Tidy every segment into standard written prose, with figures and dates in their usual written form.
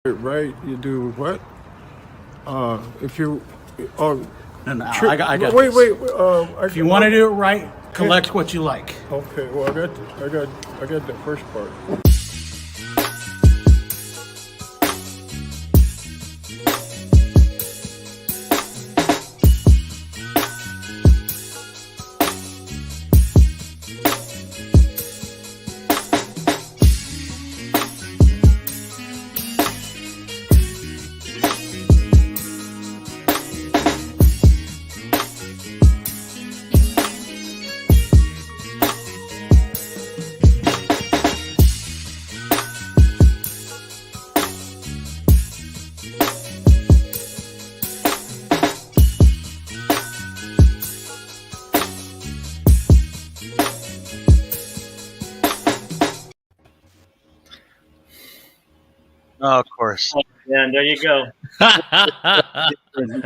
right, you do what? If you, oh, No, tri- I got wait, this. wait, If you want to do it right, collect what you like. okay, well, I got the first part. Oh, of course. Yeah, and there you go.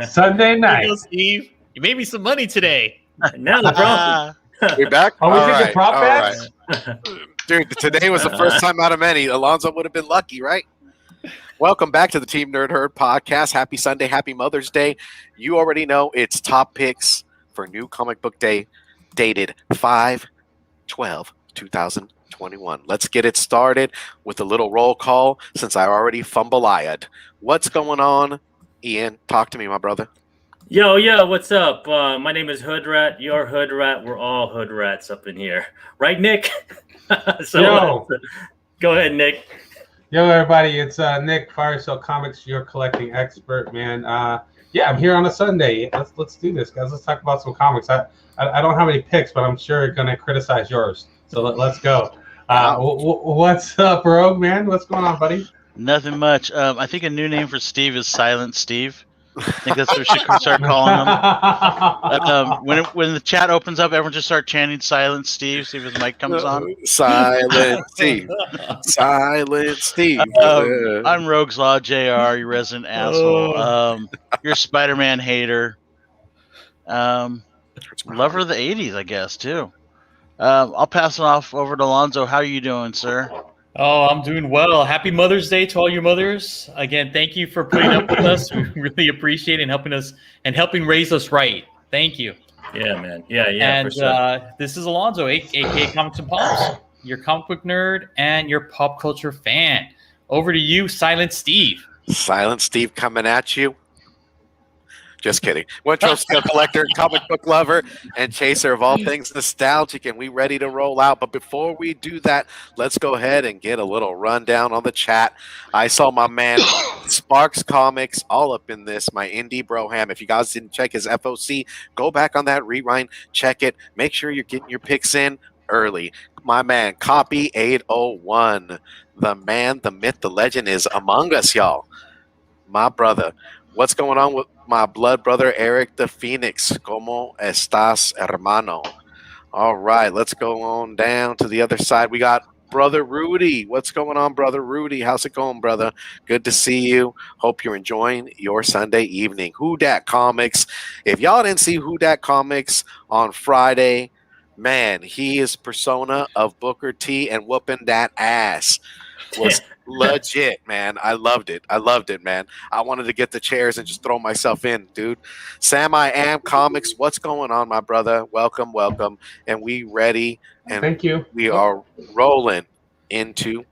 Sunday There you night. go, Steve. You made me some money today. No, bro. Ah, We back? Are we All taking right, prop all bets? right. Dude, today was the first time out of many. Alonzo would have been lucky, right? Welcome back to the Team Nerd Herd podcast. Happy Sunday, happy Mother's Day. You already know it's top picks for New Comic Book Day, dated 5/12/2021. Let's get it started with a little roll call since I already fumble-eyed. What's going on, Ian? Talk to me, my brother. Yo, what's up? My name is Hood Rat. You're Hood Rat. We're all Hood Rats up in here. Right, Nick? Yo. Go ahead, Nick. Yo, everybody, it's Nick, Firesale Comics, your collecting expert, man. Yeah, I'm here on a Sunday. Let's do this, guys. Let's talk about some comics. I don't have any picks, but I'm sure you're gonna criticize yours. So let's go. What's up, Rogue, man? What's going on, buddy? nothing much. I think a new name for Steve is Silent Steve. I think that's what we should start calling him. When the chat opens up, everyone just start chanting "Silent Steve." See if his mic comes on. Silent Steve. Silent Steve. I'm Rogue's Law Jr., you resident asshole. You're a Spider-Man hater. Lover of the '80s, I guess, too. I'll pass it off over to Alonzo. How are you doing, sir? Oh, I'm doing well. Happy Mother's Day to all your mothers. Again, thank you for putting up with us. We really appreciate it and helping raise us right. Thank you. Yeah, man. Yeah, And for sure. this is Alonzo, aka Comics and Pops, your comic book nerd and your pop culture fan. Over to you, Silent Steve. Silent Steve coming at you. Just kidding. One Trophy Scale collector, comic book lover, and chaser of all things nostalgic, and we ready to roll out. But before we do that, let's go ahead and get a little rundown on the chat. I saw my man Sparks Comics all up in this, my indie broham. If you guys didn't check his FOC, go back on that rewind, check it. Make sure you're getting your picks in early. My man, Copy 801. The man, the myth, the legend is among us, y'all. My brother. What's going on with my blood brother, Eric the Phoenix? ¿Cómo estás, hermano? All right, let's go on down to the other side. We got Brother Rudy. What's going on, Brother Rudy? How's it going, brother? Good to see you. Hope you're enjoying your Sunday evening. Who Dat Comics. If y'all didn't see Who Dat Comics on Friday, man, he is persona of Booker T and whooping that ass. Was legit, man. I loved it, man. I wanted to get the chairs and just throw myself in, dude. Sam I Am Comics, what's going on, my brother? Welcome. And we ready, and Thank you. we are rolling into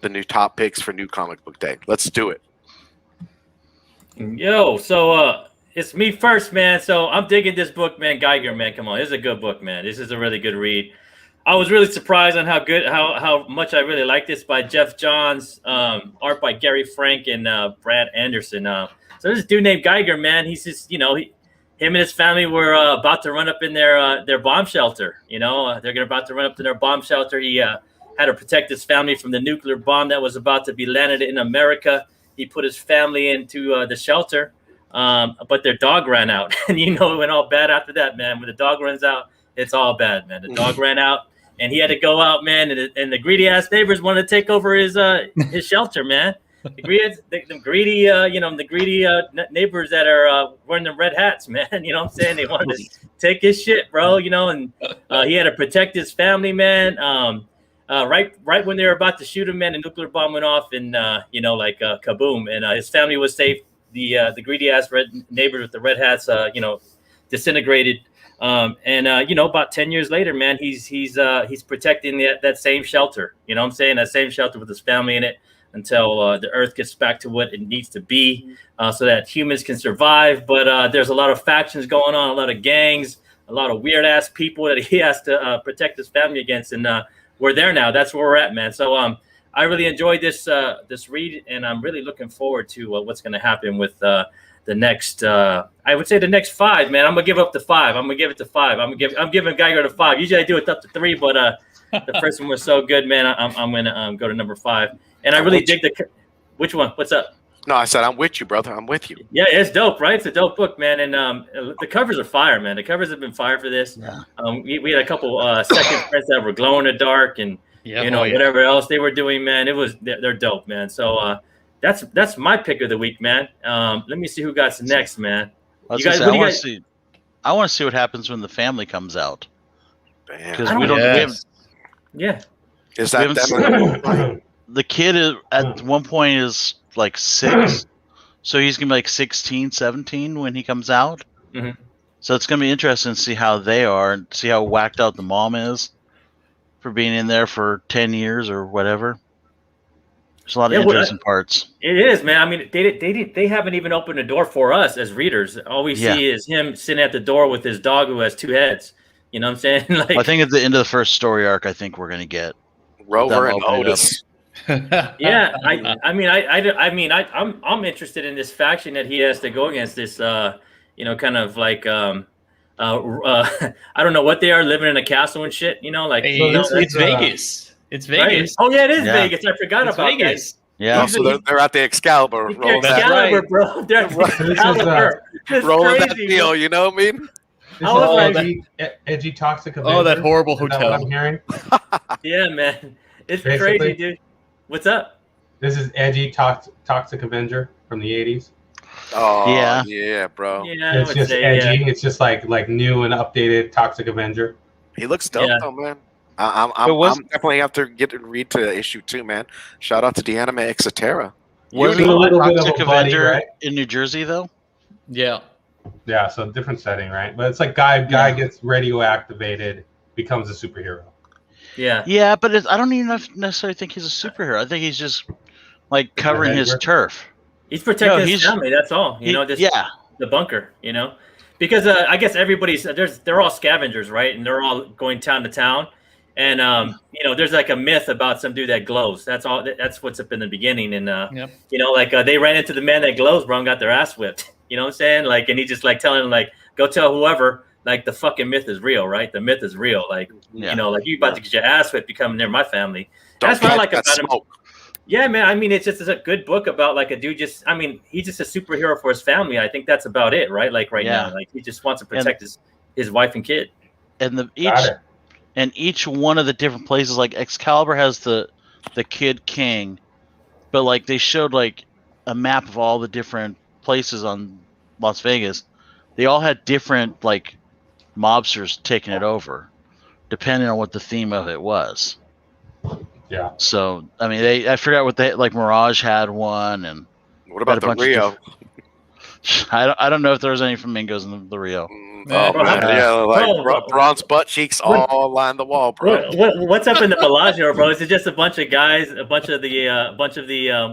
the new top picks for New Comic Book Day. Let's do it. Yo, so it's me first, man. So I'm digging this book, man. Geiger, man. Come on. This is a good book, man. This is a really good read. I was really surprised on how much I really like this by Jeff Johns, art by Gary Frank and Brad Anderson. So this dude named Geiger, man, he's just, him and his family were about to run up in their bomb shelter. They're about to run up to their bomb shelter. He had to protect his family from the nuclear bomb that was about to be landed in America. He put his family into the shelter, but their dog ran out. And it went all bad after that, man. When the dog runs out, it's all bad, man. The dog ran out. And he had to go out, man, and the greedy ass neighbors wanted to take over his shelter, man. The greedy neighbors that are wearing the red hats, man. You know what I'm saying? They wanted to take his shit, bro. And he had to protect his family, man. right when they were about to shoot him, man, a nuclear bomb went off, and kaboom, and his family was safe. The greedy ass red neighbors with the red hats, disintegrated. About 10 years later, man, he's protecting that same shelter. You know what I'm saying? That same shelter with his family in it until the earth gets back to what it needs to be, so that humans can survive. But there's a lot of factions going on, a lot of gangs, a lot of weird ass people that he has to protect his family against. And we're there now. That's where we're at, man. So I really enjoyed this read, and I'm really looking forward to what's going to happen with the next. I would say the next 5, man. I'm gonna give up to 5. I'm gonna give it to 5. I'm giving Geiger to 5. Usually I do it up to 3, but the first one was so good, man. I'm gonna go to number 5, and I really dig the. Which one? What's up? No, I said I'm with you, brother. I'm with you. Yeah, it's dope, right? It's a dope book, man, and the covers are fire, man. The covers have been fire for this. Yeah. We had a couple second prints that were glow in the dark, and whatever else they were doing, man. They're dope, man. So that's my pick of the week, man. Let me see who got next, man. I want to see what happens when the family comes out. Because we don't. Yeah. Is that the kid is at one point is like 6, so he's gonna be like 16, 17 when he comes out. Mm-hmm. So it's gonna be interesting to see how they are and see how whacked out the mom is for being in there for 10 years or whatever. There's a lot of interesting parts. It is, man. I mean, they haven't even opened the door for us as readers. All we see is him sitting at the door with his dog who has 2 heads. You know what I'm saying? Like, I think at the end of the first story arc, I think we're gonna get Rover and Otis. Yeah, I'm interested in this faction that he has to go against. This, kind of like I don't know what they are, living in a castle and shit. It's Vegas. It's Vegas. Right? Oh yeah, it is Vegas. I forgot about Vegas. That. Yeah, so they're at the Excalibur. Roll Excalibur, bro. They're at the Excalibur. Rolling that deal, you know what I mean? Edgy Toxic Avenger. Oh, that horrible Is that hotel. what I'm hearing? Yeah, man. It's Basically. crazy, dude. What's up? This is Edgy Toxic Avenger from the 80s. Oh, yeah, bro. Yeah, It's just edgy. Yeah. It's just like new and updated Toxic Avenger. He looks dope, though, man. I'm definitely have to read to issue 2, man. Shout out to the anime Exotera. Was it a little Toxic Avenger right? In New Jersey, though? Yeah. Yeah, so different setting, right? But it's like guy gets radioactivated, becomes a superhero. Yeah. Yeah, but I don't even necessarily think he's a superhero. I think he's just like covering his turf. He's protecting his family. That's all. The bunker. Because I guess they're all scavengers, right? And they're all going town to town. And there's like a myth about some dude that glows. That's all. That's what's up in the beginning. And they ran into the man that glows, bro, and got their ass whipped. You know what I'm saying? Like, and he just like telling them, like, go tell whoever, like, the fucking myth is real, right? The myth is real. Like, like, you about to get your ass whipped, you coming near my family. That's what I like about him. Yeah, man. I mean, it's a good book about like a dude he's just a superhero for his family. I think that's about it, right? Like now, like he just wants to protect his wife and kid. And each one of the different places, like Excalibur has the Kid King, but like they showed like a map of all the different places on Las Vegas. They all had different like mobsters taking it over, depending on what the theme of it was. Yeah. So I mean, I forgot what like Mirage had one, and what about the Rio? I don't know if there was any flamingos in the Rio. Oh man, like bronze butt cheeks all line the wall, bro. What's up in the Bellagio, bro? Is it just a bunch of guys, a bunch of the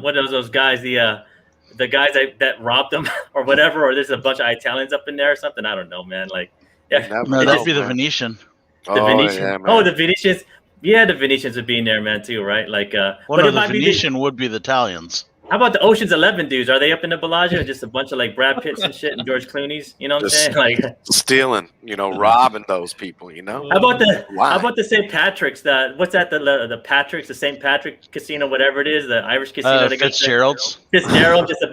what are those guys, the guys that robbed them or whatever, or there's a bunch of Italians up in there or something? I don't know, man. Like, that'd be the Venetian. The Venetian. The Venetians. Yeah, the Venetians would be in there, man, too, right? Like, the Venetian would be the Italians. How about the Ocean's 11 dudes? Are they up in the Bellagio? Just a bunch of like Brad Pitts and shit and George Clooney's. You know what I'm saying? Like stealing, robbing those people. How about the St. Patrick's? What's that? The Patrick's, the St. Patrick Casino, whatever it is, the Irish casino. Fitzgerald's. Fitzgerald, just a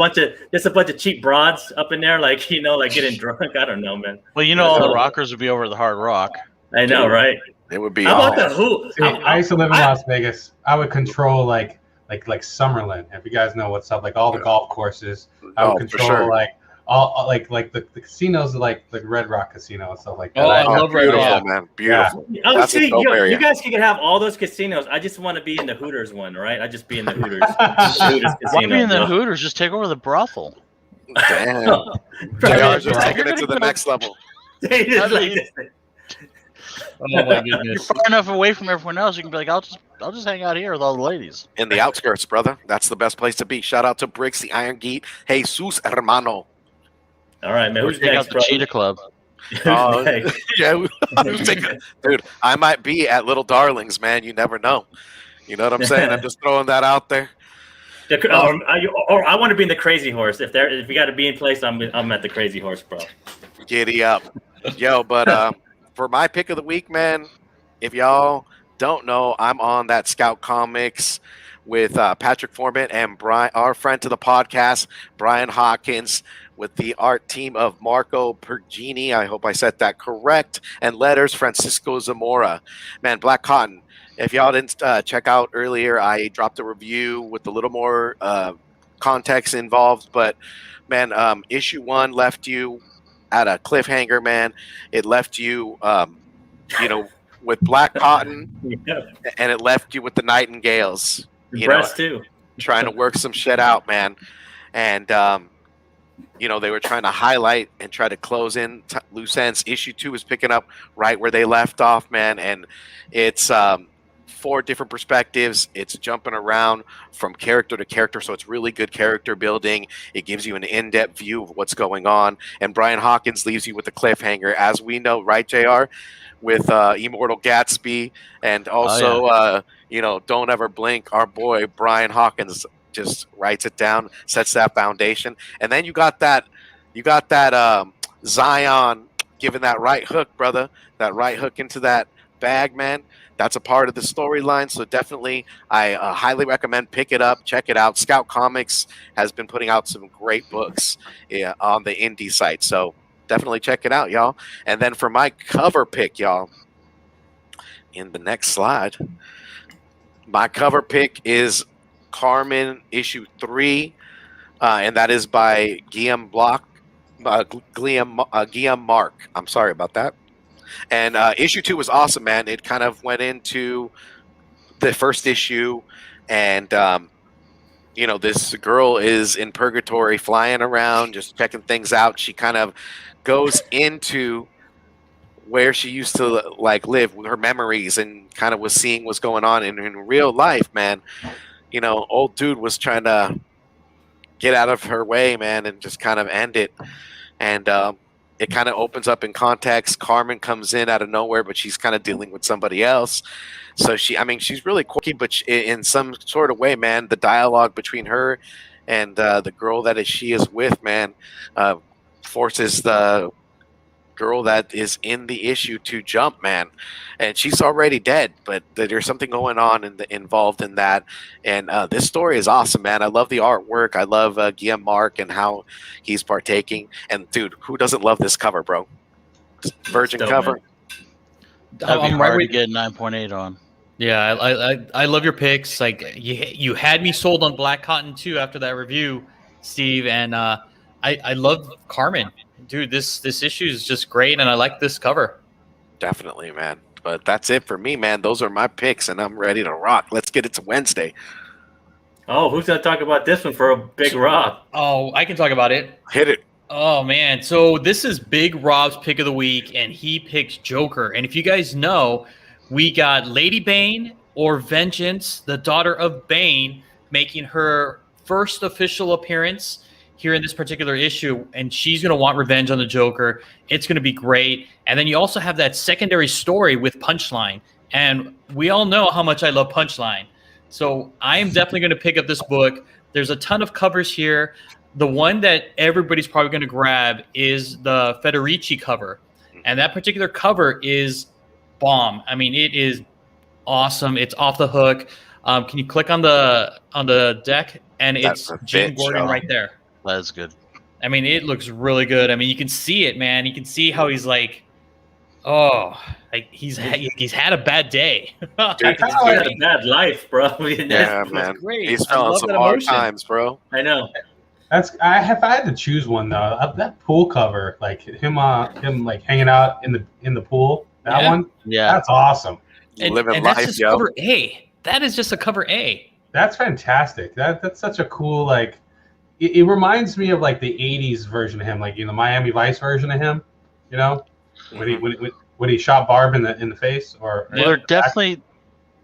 bunch of cheap broads up in there, like getting drunk. I don't know, man. Well, all the rockers would be over at the Hard Rock. I know, right? It would be. How about the Who? See, I used to live in Las Vegas. I would control like Summerlin. If you guys know what's up, like all the golf courses, I would control all like the casinos, like Red Rock Casino and stuff like that. Oh, I love Red beautiful, Rock. man. Beautiful. Oh, That's see, a dope area. you guys can have all those casinos. I just want to be in the Hooters one, right? I just be in the Hooters. Hooters Why be in the yo. Hooters? Just take over the brothel. Damn. JR's just taking it to the next level. They just like this. Oh my You're goodness. far enough away from everyone else. You can be like, I'll just hang out here with all the ladies. In the outskirts, brother. That's the best place to be. Shout out to Bricks, the Iron Geek. Jesus, hermano. All right, man. Or Who's check out next, the bro? Cheetah Club. Who's Oh, next? yeah, dude, I might be at Little Darlings, man. You never know. You know what I'm saying? I'm just throwing that out there. Or I want to be in the Crazy Horse. If you got to be in place, I'm at the Crazy Horse, bro. Giddy up. Yo, but for my pick of the week, man, if y'all don't know, I'm on that Scout Comics with Patrick Foreman and Brian, our friend to the podcast, Brian Hawkins, with the art team of Marco Pergini. I hope I said that correct. And letters, Francisco Zamora. Man, Black Cotton. If y'all didn't check out earlier, I dropped a review with a little more context involved. But, man, issue 1 left you at a cliffhanger, man. It left you, with Black Cotton, Yeah. and it left you with the Nightingales. Breast too. Trying to work some shit out, man. And, they were trying to highlight and try to close in loose ends. Issue 2 is picking up right where they left off, man. And it's 4 different perspectives. It's jumping around from character to character, so it's really good character building. It gives you an in-depth view of what's going on. And Brian Hawkins leaves you with a cliffhanger, as we know, right, JR? With Immortal Gatsby, and also, Don't Ever Blink. Our boy Brian Hawkins just writes it down, sets that foundation, and then you got that Zion giving that right hook, brother. That right hook into that bag, man. That's a part of the storyline, so definitely I highly recommend pick it up, check it out. Scout Comics has been putting out some great books on the indie site, so definitely check it out, y'all. And then for my cover pick, y'all, in the next slide, my cover pick is Carmen issue 3, and that is by Guillaume Mark. I'm sorry about that. And issue 2 was awesome, man. It kind of went into the first issue, and this girl is in purgatory, flying around, just checking things out. She kind of goes into where she used to live with her memories, and kind of was seeing what's going on in real life, man. Old dude was trying to get out of her way, man, and just kind of end it. And it kind of opens up in context. Carmen comes in out of nowhere, but she's kind of dealing with somebody else. So she's really quirky, but in some sort of way, man, the dialogue between her and the girl that she is with, man, forces the girl that is in the issue to jump, man. And she's already dead, but there's something going on involved in that. And this story is awesome, man. I love the artwork. I love Guillaume Mark and how he's partaking. And dude, who doesn't love this cover, bro? Virgin Dope, cover. man. That'd be I'm hard right to with get 9.8 on. Yeah, I love your picks. Like you had me sold on Black Cotton too after that review, Steve, and I love Carmen, dude. This issue is just great, and I like this cover. Definitely, man. But that's it for me, man. Those are my picks, and I'm ready to rock. Let's get it to Wednesday. Oh, who's gonna talk about this one for a Big Rob? Oh, I can talk about it. Hit it. Oh man, so this is Big Rob's pick of the week, and he picks Joker. And if you guys know, we got Lady Bane or Vengeance, the daughter of Bane, making her first official appearance here in this particular issue, and she's going to want revenge on the Joker. It's going to be great. And then you also have that secondary story with Punchline, and we all know how much I love Punchline. So I am definitely going to pick up this book. There's a ton of covers here. The one that everybody's probably going to grab is the Federici cover, and that particular cover is bomb. I mean, it is awesome. It's off the hook. Can you click on the deck, and it's Jim Gordon right there. That's good. I mean, it looks really good. I mean, you can see it, man. You can see how he's like, he's had a bad day. Dude, He's had a bad life, bro. yeah, man. great. He's I feeling love some that hard emotion. times, bro. I know. If I had to choose one though, that pool cover, like him like hanging out in the pool, that one, Yeah. that's awesome. Living and that's life, just yo. cover A. That is just a cover A. That's fantastic. That's such a cool like. It reminds me of like the '80s version of him, like Miami Vice version of him. You know, when he shot Barb in the face, or Well,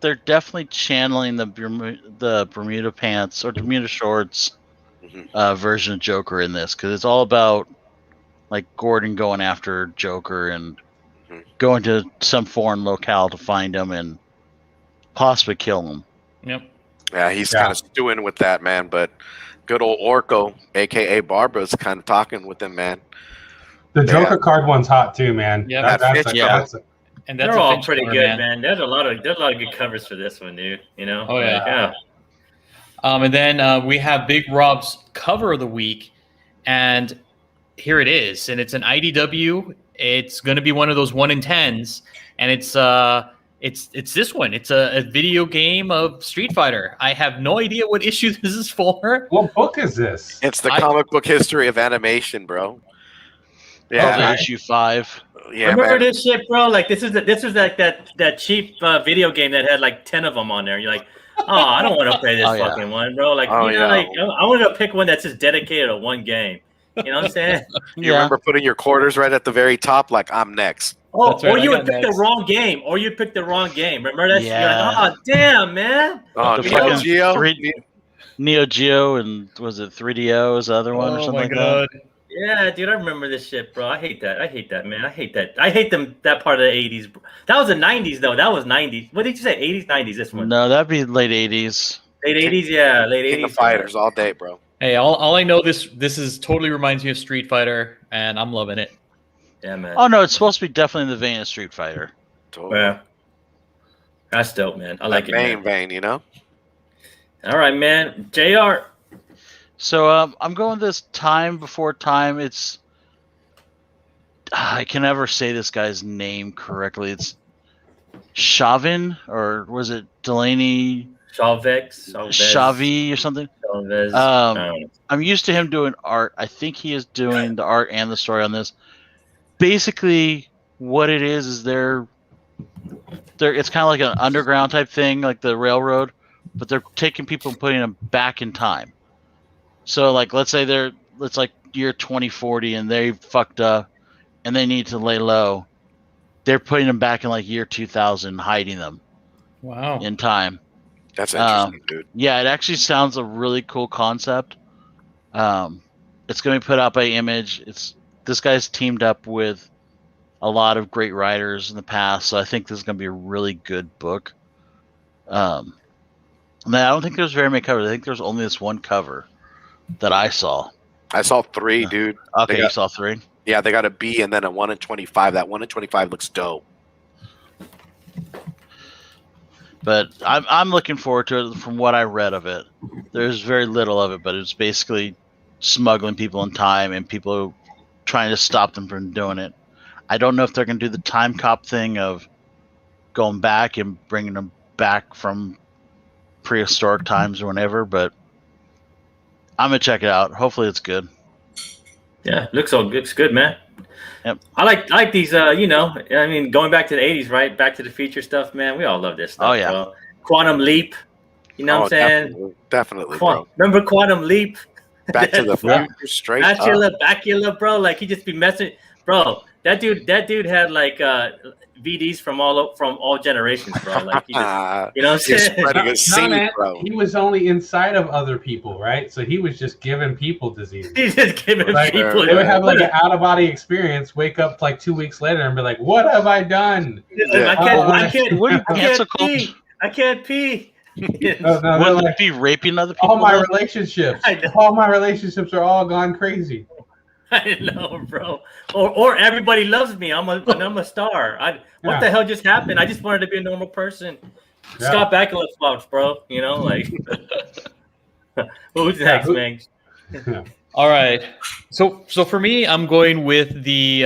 they're definitely channeling the Bermuda pants or Bermuda shorts version of Joker in this, because it's all about like Gordon going after Joker and going to some foreign locale to find him and possibly kill him. Yep. Yeah, he's kind of stewing with that, man. But good old Orko, aka Barbara's kind of talking with him, man. The Joker card one's hot too, man. Yeah, and they're all pretty good, man. There's a lot of good covers for this one, dude. You know. Oh yeah. And then we have Big Rob's cover of the week, and here it is, and it's an IDW. It's going to be one of those 1 in 10s, and it's this one. It's a video game of Street Fighter. I have no idea what issue this is for. What book is this? It's the comic book history of animation, bro. Yeah, issue 5. Yeah, remember this shit, bro? Like this was like that cheap video game that had like 10 of them on there. You're like, oh, I don't want to play this fucking one, bro. Like, like I want to pick one that's just dedicated to one game. You know what I'm saying? You remember putting your quarters right at the very top, like I'm next. Oh, right, or you would pick the wrong game. Remember that? Yeah. You're like, oh, damn, man. Oh, Neo Geo. Neo Geo, and was it 3DO is the other one or something like that? Yeah, dude, I remember this shit, bro. I hate that, man. I hate that. I hate that part of the 80s. That was the 90s, though. That was 90s. What did you say? 80s, 90s, this one? No, that'd be late 80s. Late 80s, yeah. Late 80s. King of Fighters all day, bro. Hey, all I know, this is totally reminds me of Street Fighter, and I'm loving it. Yeah, man. Oh, no, it's supposed to be definitely in the vein of Street Fighter. Totally. Yeah. That's dope, man. I like it, vein, you know? All right, man. JR. So I'm going this Time Before Time. It's I can never say this guy's name correctly. It's Chauvin, or was it Delaney? Chavi or something. I'm used to him doing art. I think he is doing the art and the story on this. Basically, what it is they're it's kind of like an underground type thing, like the railroad, but they're taking people and putting them back in time. So, like, let's say it's like year 2040 and they fucked up and they need to lay low. They're putting them back in like year 2000, hiding them. Wow. In time. That's interesting, dude. Yeah, it actually sounds a really cool concept. It's going to be put out by Image. This guy's teamed up with a lot of great writers in the past, so I think this is going to be a really good book. I don't think there's very many covers. I think there's only this one cover that I saw. I saw 3, dude. Okay, you saw 3? Yeah, they got a B and then a 1 in 25. That 1 in 25 looks dope. But I'm looking forward to it. From what I read of it, there's very little of it, but it's basically smuggling people in time and people trying to stop them from doing it. I don't know if they're going to do the time cop thing of going back and bringing them back from prehistoric times or whenever, but I'm going to check it out. Hopefully it's good. Yeah, looks good, man. Yep. I like these, going back to the 80s, right? Back to the Future stuff, man. We all love this stuff. Oh, yeah. Bro. Quantum Leap. You know what I'm saying? Definitely, bro. Remember Quantum Leap? Back to the Future, straight up. Bacula, bro. Like, he just be messing. Bro, that dude had, like, VDs from all generations, bro. Like, he just, you know what I'm saying? Spreading a seed, bro. He was only inside of other people, right? So he was just giving people disease. He's just giving people. They would have like an out of body experience, wake up like 2 weeks later and be like, "What have I done? I can't pee." Wouldn't it be raping other people? All my relationships are all gone crazy. I know, bro. Or everybody loves me. I'm a star. What the hell just happened? I just wanted to be a normal person. Yeah. Scott Bakula flops, bro. You know, like who's next, man? All right. So for me, I'm going with the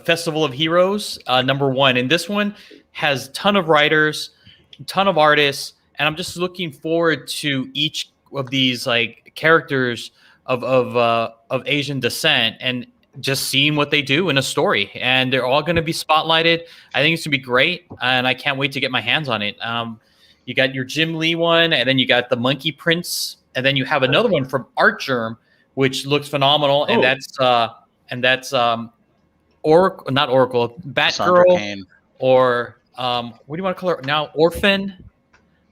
Festival of Heroes #1, and this one has a ton of writers, a ton of artists, and I'm just looking forward to each of these like characters of Asian descent, and just seeing what they do in a story, and they're all going to be spotlighted. I think it's going to be great, and I can't wait to get my hands on it. You got your Jim Lee one, and then you got the Monkey Prince, and then you have another one from Art Germ, which looks phenomenal, and that's Oracle, not Oracle, Batgirl, Kane. or what do you want to call her now? Orphan,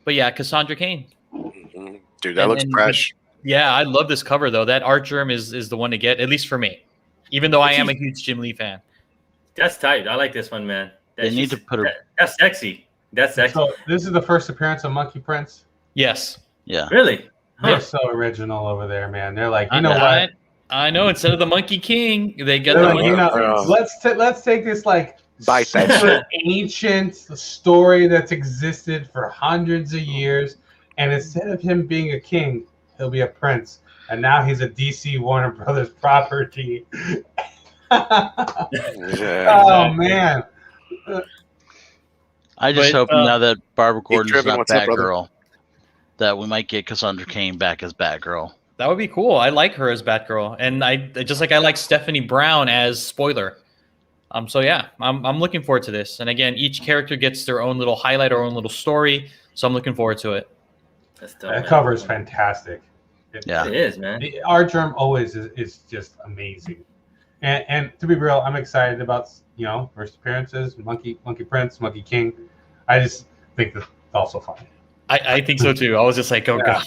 but yeah, Cassandra Cain. Mhm. Dude, that looks fresh. Yeah, I love this cover though. That Art Germ is the one to get, at least for me. Even though I am a huge Jim Lee fan. That's tight. I like this one, man. They need to put that's sexy. That's sexy. So this is the first appearance of Monkey Prince. Yes. Yeah. Really? They're so original over there, man. They're like, you know what? I know. Instead of the Monkey King, they get They're the like, Monkey Prince. let's take this like Bite that super ancient story that's existed for hundreds of years, and instead of him being a king, he'll be a prince. And now he's a DC Warner Brothers property. Oh man! I just hope now that Barbara Gordon's not what's up, brother? Batgirl, that we might get Cassandra Cain back as Batgirl. That would be cool. I like her as Batgirl, and I like Stephanie Brown as Spoiler. So yeah, I'm looking forward to this. And again, each character gets their own little highlight, or own little story. So I'm looking forward to it. That cover is fantastic. It is, man. The Art Germ always is just amazing. And to be real, I'm excited about first appearances, Monkey Prince, Monkey King. I just think that's also fun. I think so too. I was just like, oh god,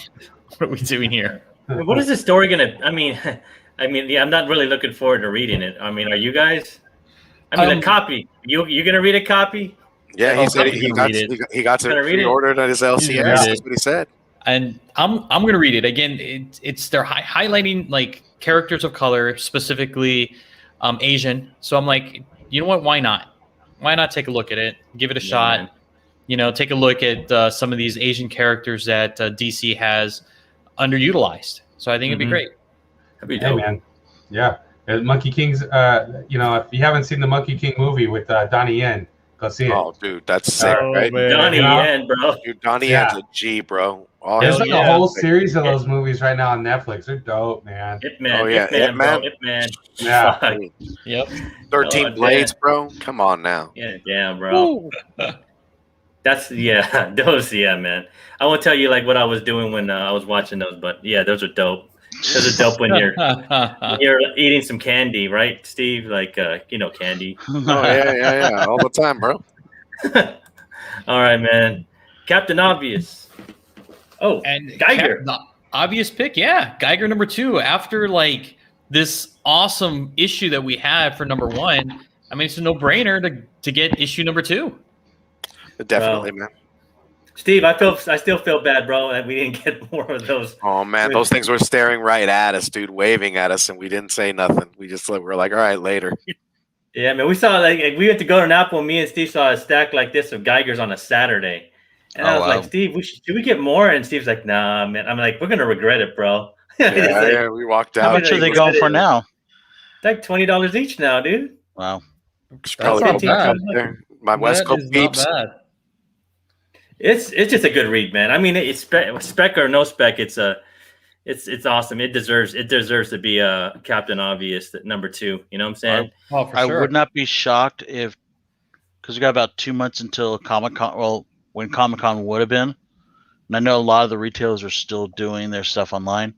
what are we doing here? What is this story gonna? I mean, yeah, I'm not really looking forward to reading it. I mean, are you guys? I mean, a copy. You gonna read a copy? Yeah, he said he got it pre-ordered at his LCS. That's what he said. And I'm gonna read it again. It's they're highlighting like characters of color, specifically Asian. So I'm like, you know what? Why not? Why not take a look at it? Give it a shot. Man. You know, take a look at some of these Asian characters that DC has underutilized. So I think it'd be great. That'd be dope. Hey, man. Yeah. Monkey King's, if you haven't seen the Monkey King movie with Donnie Yen, go see it. Oh, dude, that's sick, right? Man. Donnie Yen, bro. Dude, Donnie Yen's a G, bro. There's like a whole series of those movies right now on Netflix. They're dope, man. Hitman. Oh, yeah. Hitman. Yeah. Yep. 13 Blades, bro. Come on now. Yeah, bro. Those, man. I won't tell you like what I was doing when I was watching those, but yeah, those are dope. Those are dope when you're eating some candy, right, Steve? Like candy. Oh yeah, all the time, bro. All right, man. Captain Obvious. Oh, and Geiger. The obvious pick, yeah. Geiger number 2. After like this awesome issue that we had for number 1, I mean, it's a no-brainer to get issue number 2. Definitely, man. Steve, I still feel bad, bro, that we didn't get more of those. Oh man, those things were staring right at us, dude, waving at us, and we didn't say nothing. We just were like, all right, later. Yeah, man, we saw like we went to go to an Apple. Me and Steve saw a stack like this of Geigers on a Saturday, and I was like, Steve, should we get more? And Steve's like, nah, man. I'm like, we're gonna regret it, bro. Yeah, we walked out. How much are they going for now? It's like $20 each now, dude. Wow, that's not bad. My West Coast peeps. It's just a good read, man. I mean, it's spec or no spec. It's awesome. It deserves to be a Captain Obvious number 2. You know what I'm saying? Oh, for sure. I would not be shocked because we got about 2 months until Comic-Con. Well, when Comic-Con would have been, and I know a lot of the retailers are still doing their stuff online.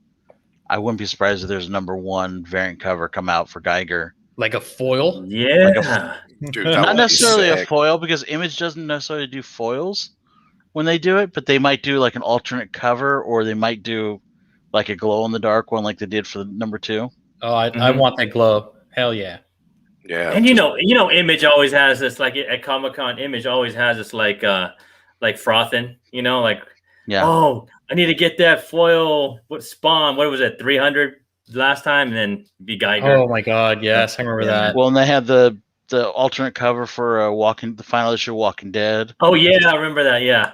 I wouldn't be surprised if there's a number 1 variant cover come out for Geiger. Like a foil? Yeah. Dude, not necessarily a foil, because Image doesn't necessarily do foils when they do it, but they might do like an alternate cover, or they might do like a glow in the dark one like they did for the number 2. Oh, I want that glow. Hell yeah. Yeah. And Image always has this, like at Comic-Con, Image always has this like frothing, oh, I need to get that foil. What Spawn? What was it? 300 last time, and then be Geiger. Oh my God, yes, I remember that. Well, and they had the alternate cover for the final issue of Walking Dead. Oh yeah, I remember that. Yeah,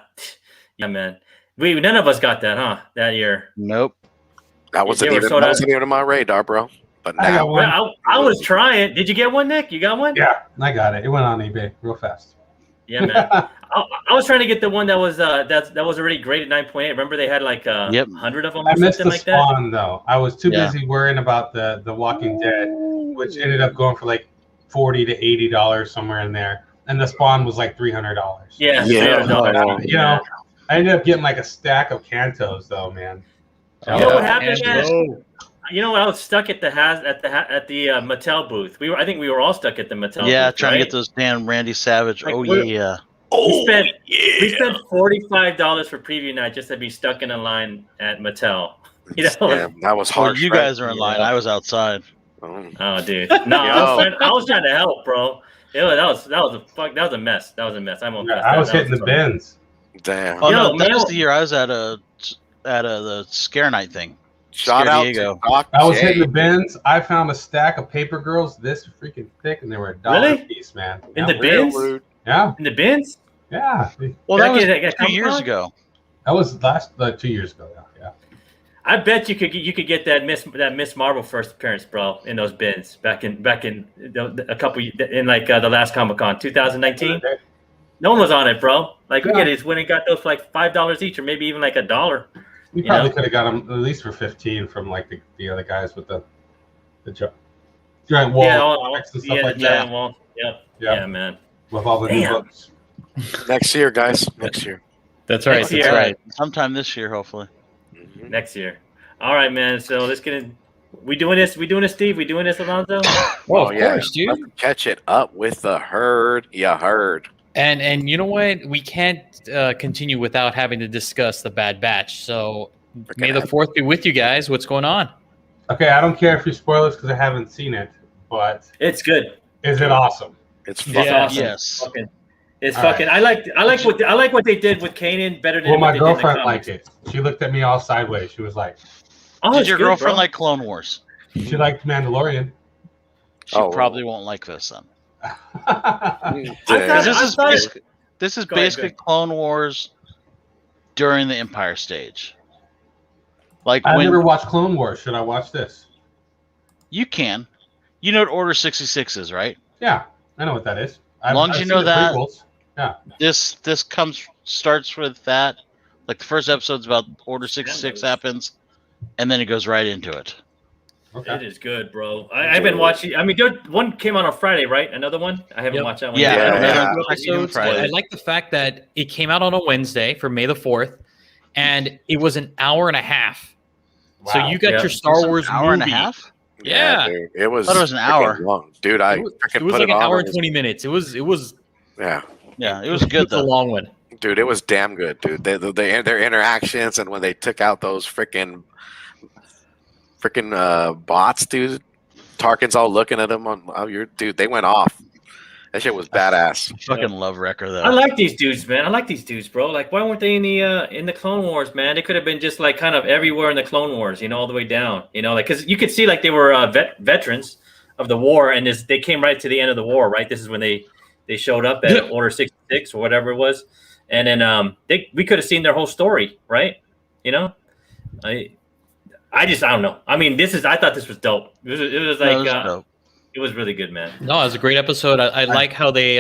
man. None of us got that, huh? That year. Nope. That wasn't even on my radar, bro. But now I was trying. Did you get one, Nick? You got one? Yeah, I got it. It went on eBay real fast. Yeah, man. I was trying to get the one that was that was already graded 9.8. Remember they had like 100 of them or I missed something the like that. Spawn though. I was too Yeah. busy worrying about the Walking Dead, which ended up going for like $40 to $80 somewhere in there, and the Spawn was like $300. Yeah, Yeah. $300. You know, I ended up getting like a stack of Cantos though, man. You know what Yeah, happened, man? Angelo. You know, I was stuck at the Mattel booth. I think we were all stuck at the Mattel Yeah, booth, trying right? to get those damn Randy Savage. Like, Oh we're- yeah. We spent $45 for preview night just to be stuck in a line at Mattel. You know, Damn, that was Well, harsh. you right? guys are in line. I was outside. Mm. oh, dude, no, I was trying to help, bro. That was a mess. That was a mess. I won't. Yeah, I was hitting the bins. Damn. Oh Yo, no, that man. was the year I was at the Scare Night thing. Shout Scare out Diego. to Doc I was J. hitting the bins. I found a stack of Paper Girls this freaking thick, and they were $1 Really? a piece, man. In Yeah. the bins? Real Yeah, In the bins? yeah. Well, Did that I was get a 2 years Comic-Con? ago. That was last 2 years ago. Yeah. I bet you could get that Miss Marvel first appearance, bro, in those bins back in a couple in like the last Comic-Con 2019. No one was on it, bro. Like we Yeah. went and got those for like $5 each, or maybe even like $1. We You probably know? could have got them at least for 15 from like the other guys with the giant wall comics and stuff yeah, like the that. giant wall. Yep. Yeah. Yeah, man. With all the new Damn. books. Next year, guys. Next year. That's right. Next That's year. right. Sometime this year, hopefully. Mhm. Next year. All right, man. So let's get in. We doing this, Steve? We doing this, Alonzo? Well, Oh, of yeah. course, dude. Let's catch it up with the herd. You heard. And you know what? We can't continue without having to discuss the Bad Batch. So may the 4th be with you guys. What's going on? Okay, I don't care if you spoil this because I haven't seen it, but It's good. is it awesome? It's It's fucking awesome. Yes. Fucking, it's All fucking. I like what they did with Kanan better than Well, what my they did in the girlfriend comics. liked it. She looked at me all sideways. She was like, Oh, Did it's your good, girlfriend bro. like Clone Wars? she liked Mandalorian. She Oh. probably won't like this then. Damn. Because this thought is it- this is Go ahead, basically Clone Wars during the Empire stage. Like I when never watched Clone Wars. Should I watch this? you can, you know what Order 66 is, right? Yeah, I know what that is. Long as you seen know the that- prequels. Yeah. This starts with that. Like the first episode's about Order 66 happens, and then it goes right into it. Okay. It is good, bro. I've been watching. I mean, one came out on Friday, right? Another one. I haven't Yep. watched that one. Yeah, yet. Yeah. another Episodes. Friday. I like the fact that it came out on a Wednesday for May the 4th, and it was an hour and a half. So Wow. you got Yeah. your Star Wars hour and a movie. half. Yeah. dude. It was. I thought it was an freaking hour. long. Dude. I It was, freaking it was put like it an on. hour It and 20 minutes. It was Yeah, Yeah, it was good it's a though. long one. dude. It was damn good, dude. Their interactions and when they took out those freaking bots, dude. Tarkin's all looking at them on. Oh, dude. They went off. That shit was badass. Fucking love Wrecker though. I like these dudes, man. I like these dudes, bro. Like, why weren't they in the Clone Wars, man? They could have been just like kind of everywhere in the Clone Wars, all the way down, like because you could see like they were veterans of the war, and they came right to the end of the war, right? This is when they showed up at Order 66 or whatever it was, and then we could have seen their whole story, right? I don't know. I mean, I thought this was dope. It was like No, it was dope. it was really good, man. No, it was a great episode. I like how they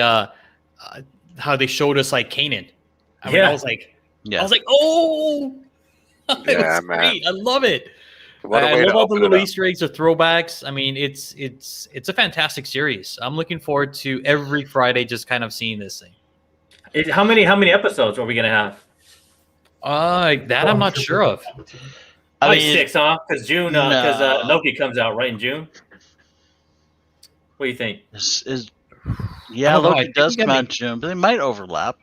showed us like Kanan. I mean, Yeah. I was like, Yeah. oh, it Yeah, was man. great. I love it. What a I way love to all the open it little up. Easter eggs or throwbacks. I mean, it's a fantastic series. I'm looking forward to every Friday just kind of seeing this thing. How many episodes are we gonna have? That I'm not sure of. I Like mean, 6, huh? Because No. Loki comes out right in June. What do you think? yeah, I don't know, I Loki think does you come gotta out in June, but they might overlap.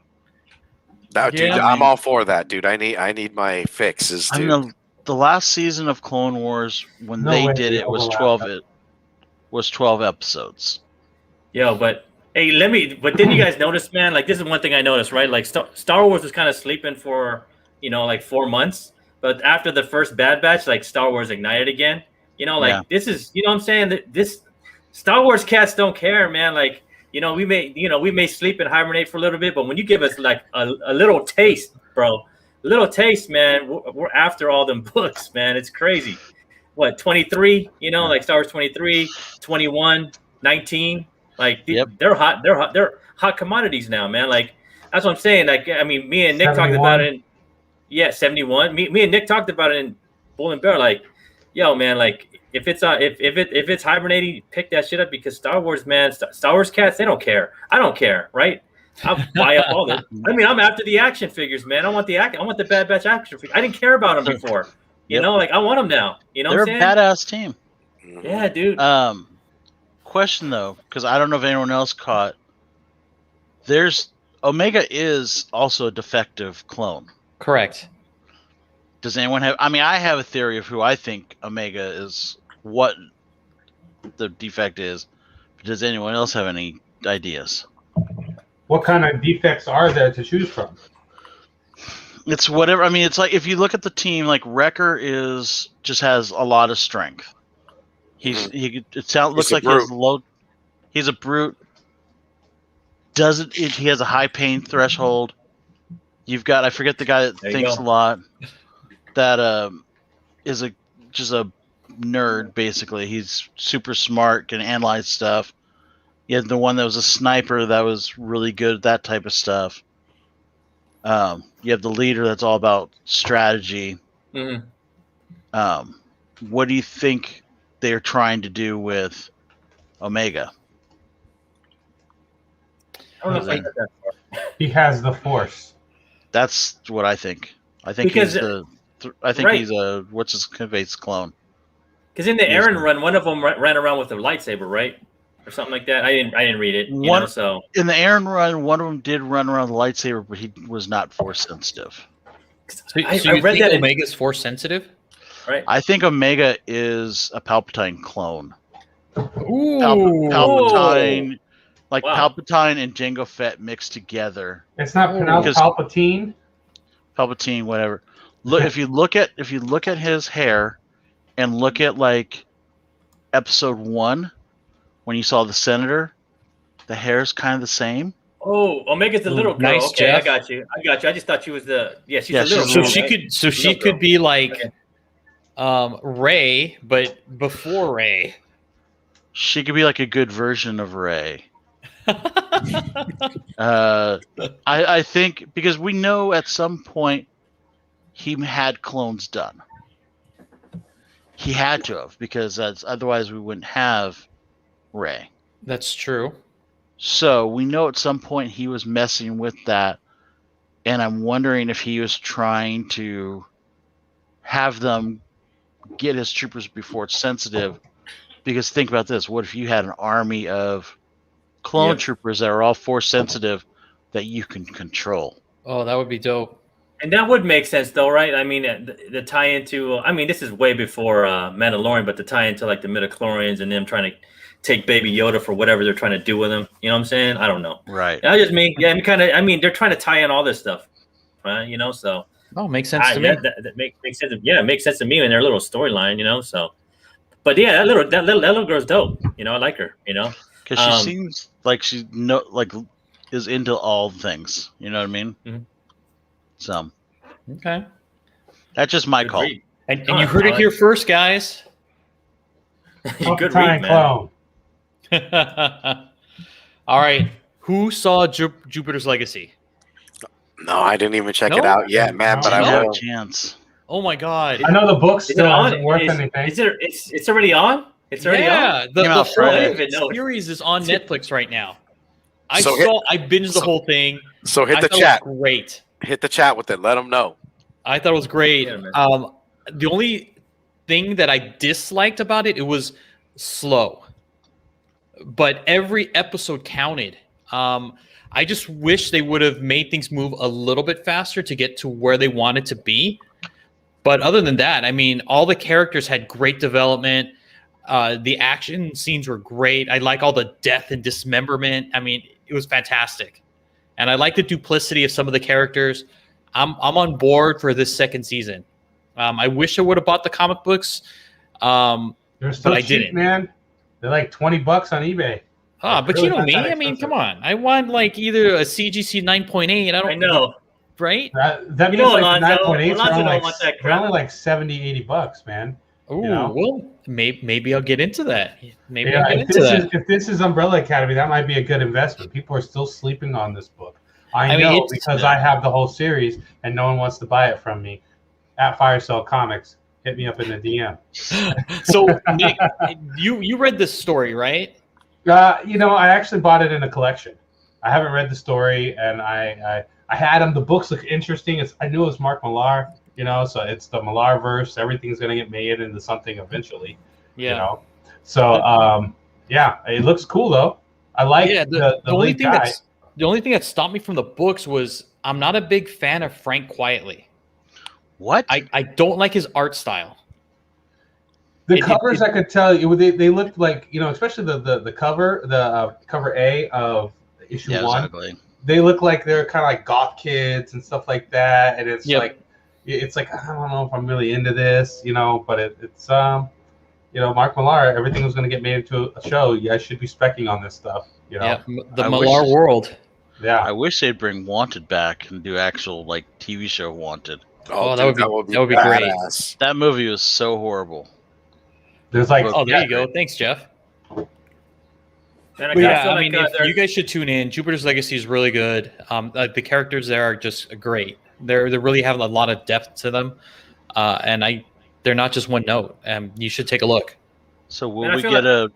Dude, Yeah, I'm man. all for that, dude. I need my fixes, I dude. mean, the last season of Clone Wars when No they way did they it was overlap. 12. It was 12 episodes. Yo, but hey, but didn't you guys notice, man? Like, this is one thing I noticed, right? Like, Star Wars was kind of sleeping for, like 4 months. But after the first Bad Batch, like, Star Wars ignited again. Yeah. This is, what I'm saying? This Star Wars cats don't care, man. Like, we may sleep and hibernate for a little bit, but when you give us, like, a little taste, bro, a little taste, man, we're after all them books, man. It's crazy. What, 23? Like, Star Wars 23, 21, 19. Like Yep. they're hot. They're hot commodities now, man. Like that's what I'm saying. Like I mean, me and Nick talked 71. about it. Yeah, 71. Me and Nick talked about it in Bull and Bear. Like, yo, man, like if it's hibernating, pick that shit up because Star Wars, man, Star Wars cats, they don't care. I don't care, right? I'll buy up all this. I mean, I'm after the action figures, man. I want the Bad Batch action figures. I didn't care about them before. You Yep. know, like I want them now. You know They're what a I'm saying? badass team. Yeah, dude. Question though, because I don't know if anyone else caught. There's Omega is also a defective clone. Correct. Does anyone have? I mean, I have a theory of who I think Omega is. What the defect is. But does anyone else have any ideas? What kind of defects are there to choose from? It's whatever. I mean, it's like if you look at the team, like Wrecker just has a lot of strength. Looks like he has low. He's a brute. He has a high pain threshold. You've got I forget the guy that thinks a lot. That is just a nerd basically. He's super smart, can analyze stuff. You had the one that was a sniper that was really good at that type of stuff. You have the leader that's all about strategy. Mm-hmm. What do you think they're trying to do with Omega? I don't know if I got that far. He has the Force. That's what I think. I think Because- he's a what's his face clone. Because in the Aaron run, one of them ran around with a lightsaber, right, or something like that. I didn't read it. You know, so In the Aaron run, one of them did run around with a lightsaber, but he was not force sensitive. So I you read think that Omega's force sensitive? right. I think Omega is a Palpatine clone. Ooh. Palpatine, like Wow. Palpatine and Jango Fett mixed together. It's not pronounced Because- Palpatine. Palpatine, whatever. Look if you look at his hair, and look at like Episode 1, when you saw the Senator, the hair's kind of the same. Oh, Omega's the little girl. Nice, Okay, Jeff. I got you. I just thought she was the she's Yeah, the little she's So girl, she right? could Little girl. be like Okay. Rey, but before Rey. She could be like a good version of Rey. I think because we know at some point he had clones done. He had to have because otherwise we wouldn't have Rey. That's true. So we know at some point he was messing with that, and I'm wondering if he was trying to have them get his troopers before it's sensitive. Because think about this: what if you had an army of clone troopers that are all force sensitive that you can control? Oh, that would be dope. And that would make sense, though, right? I mean, the tie into this is way before Mandalorian, but the tie into like the midichlorians and them trying to take Baby Yoda for whatever they're trying to do with him. You know what I'm saying? I don't know. Right. I just mean, they're trying to tie in all this stuff, right? You know, so Oh, makes sense to me. that makes sense. Yeah, it makes sense to me in their little storyline. You know, so. But yeah, that little girl's dope. You know, I like her. You know, Because she seems like she is into all things. You know what I mean? Mhm. So Okay. that's just my good call. read. And you heard it here first, guys. Good Palpatine read, man. clone. All right. Who saw Jupiter's Legacy? No, I didn't even check it No? out yet, man. But Didn't I have will. a chance. Oh my God. I know the book Is it still on? isn't worth anything. It's already on. It's already on. Yeah, the Came out whole Friday. series is on Netflix right now. I So binged the whole thing. So hit I the thought chat. It was great. Hit the chat with it. Let them know. I thought it was great. Yeah, man. The only thing that I disliked about it was slow. But every episode counted. I just wish they would have made things move a little bit faster to get to where they wanted to be. But other than that, I mean, all the characters had great development. The action scenes were great. I like all the death and dismemberment. I mean, it was fantastic. And I like the duplicity of some of the characters. I'm on board for this second season. I wish I would have bought the comic books. They're still I cheap, didn't. man. They're like $20 on eBay. But really you know not me. that I mean, expensive. come on. I want like either a CGC 9.8. I know. Right? That You means know, like Alonzo, 9.8s Alonzo are only don't like, want that they're crap. only like $70, $80, man. Ooh, know? well, maybe I'll get into that. Maybe Yeah, I'll get into that. if this is Umbrella Academy, that might be a good investment. People are still sleeping on this book. I I mean, know it's because I have the whole series and no one wants to buy it from me. At Firecell Comics, hit me up in the DM. so Nick, you read this story, right? I actually bought it in a collection. I haven't read the story, and I had them. The books look interesting. I knew it was Mark Millar, so it's the Millar verse. Everything's gonna get made into something eventually, Yeah. So yeah, it looks cool though. I like the only lead thing guy. that stopped me from the books was I'm not a big fan of Frank Quietly. What? I don't like his art style. The covers, I could tell you, they looked like, especially the cover, cover A of issue 1. Exactly. They look like they're kind of like goth kids and stuff like that, and it's like I don't know if I'm really into this, but it's Mark Millar, everything was going to get made into a show. You guys should be specking on this stuff, Yeah, the Millar world. Yeah, I wish they'd bring Wanted back and do actual TV show Wanted. Oh, dude, that would be great. That movie was so horrible. There's like, there you go. Thanks, Jeff. And you guys should tune in. Jupiter's Legacy is really good. The characters there are just great. They really have a lot of depth to them, and they're not just one note. You should take a look. So will we get a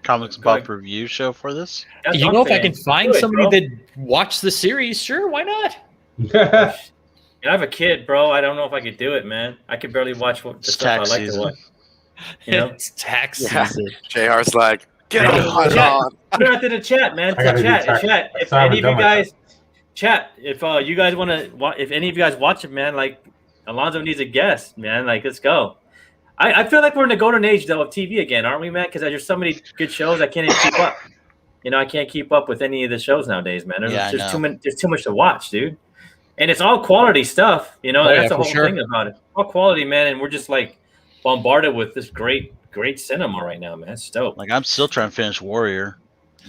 Comics Pop review show for this? If I can find somebody that watched the series, sure, why not? I have a kid, bro. I don't know if I could do it, man. I could barely watch the stuff I like to watch. It's tax season. JR's like, get on. Put it out to the chat, man. Chat. If any of you guys if you guys want to, if any of you guys watch it, man, like Alonzo needs a guest, man. Like, let's go. I feel like we're in the golden age though of TV again, aren't we, man? Because there's so many good shows I can't even keep up. I can't keep up with any of the shows nowadays, man. There's too much to watch, dude. And it's all quality stuff, that's the whole thing about it. All quality, man, and we're just like bombarded with this great cinema right now, man. It's dope. Like, I'm still trying to finish Warrior.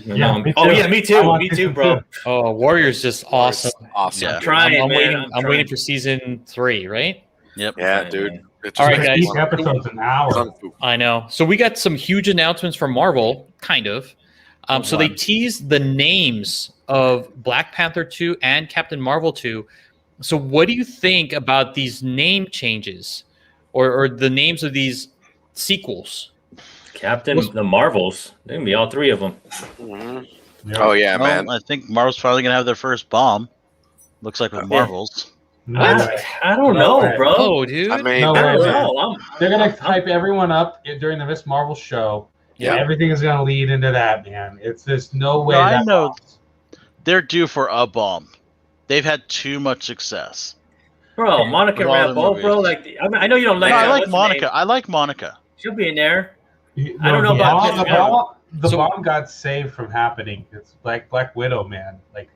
Yeah, me too. Oh yeah, me too, bro. Oh, Warrior's just awesome. Awesome. Yeah. I'm trying, man. I'm waiting for season 3, right? Yep. Yeah, dude. All right, guys. Each episode's an hour. I know. So we got some huge announcements from Marvel, kind of. So they teased the names of Black Panther 2 and Captain Marvel 2. So what do you think about these name changes or the names of these sequels? The Marvels. They're going to be all 3 of them. Mm-hmm. Yeah. Oh, yeah, man. I think Marvel's finally going to have their first bomb. Looks like with Marvels. I don't know, bro. Oh, dude. I mean, no, I don't know. They're going to hype everyone up during the Miss Marvel show. Yeah. Everything is going to lead into that, man. There's no way. I know they're due for a bomb. They've had too much success. Bro, Monica Rambeau, bro. I know you don't like her. I like Monica. I like Monica. She'll be in there. I don't know about the bomb got saved from happening. It's like Black Widow, man. Like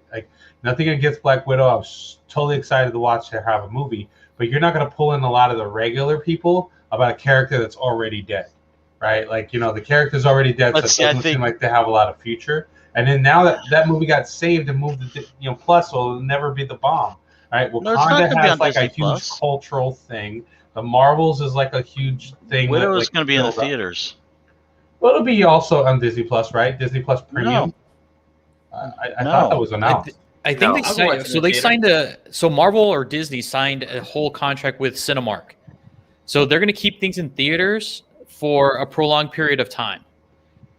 nothing against Black Widow. I was totally excited to watch her have a movie, but you're not going to pull in a lot of the regular people about a character that's already dead, right? Like, the character's already dead, so it doesn't seem like they have a lot of future. And then now that movie got saved and moved to Plus, so it'll never be the bomb, right? Wakanda has like a huge cultural thing. The Marvels is like a huge thing. Widow is going to be in the theaters. Well, it'll be also on Disney Plus, right? Disney Plus Premium. No. I thought that was announced. I think they signed so Marvel or Disney signed a whole contract with Cinemark. So they're going to keep things in theaters for a prolonged period of time.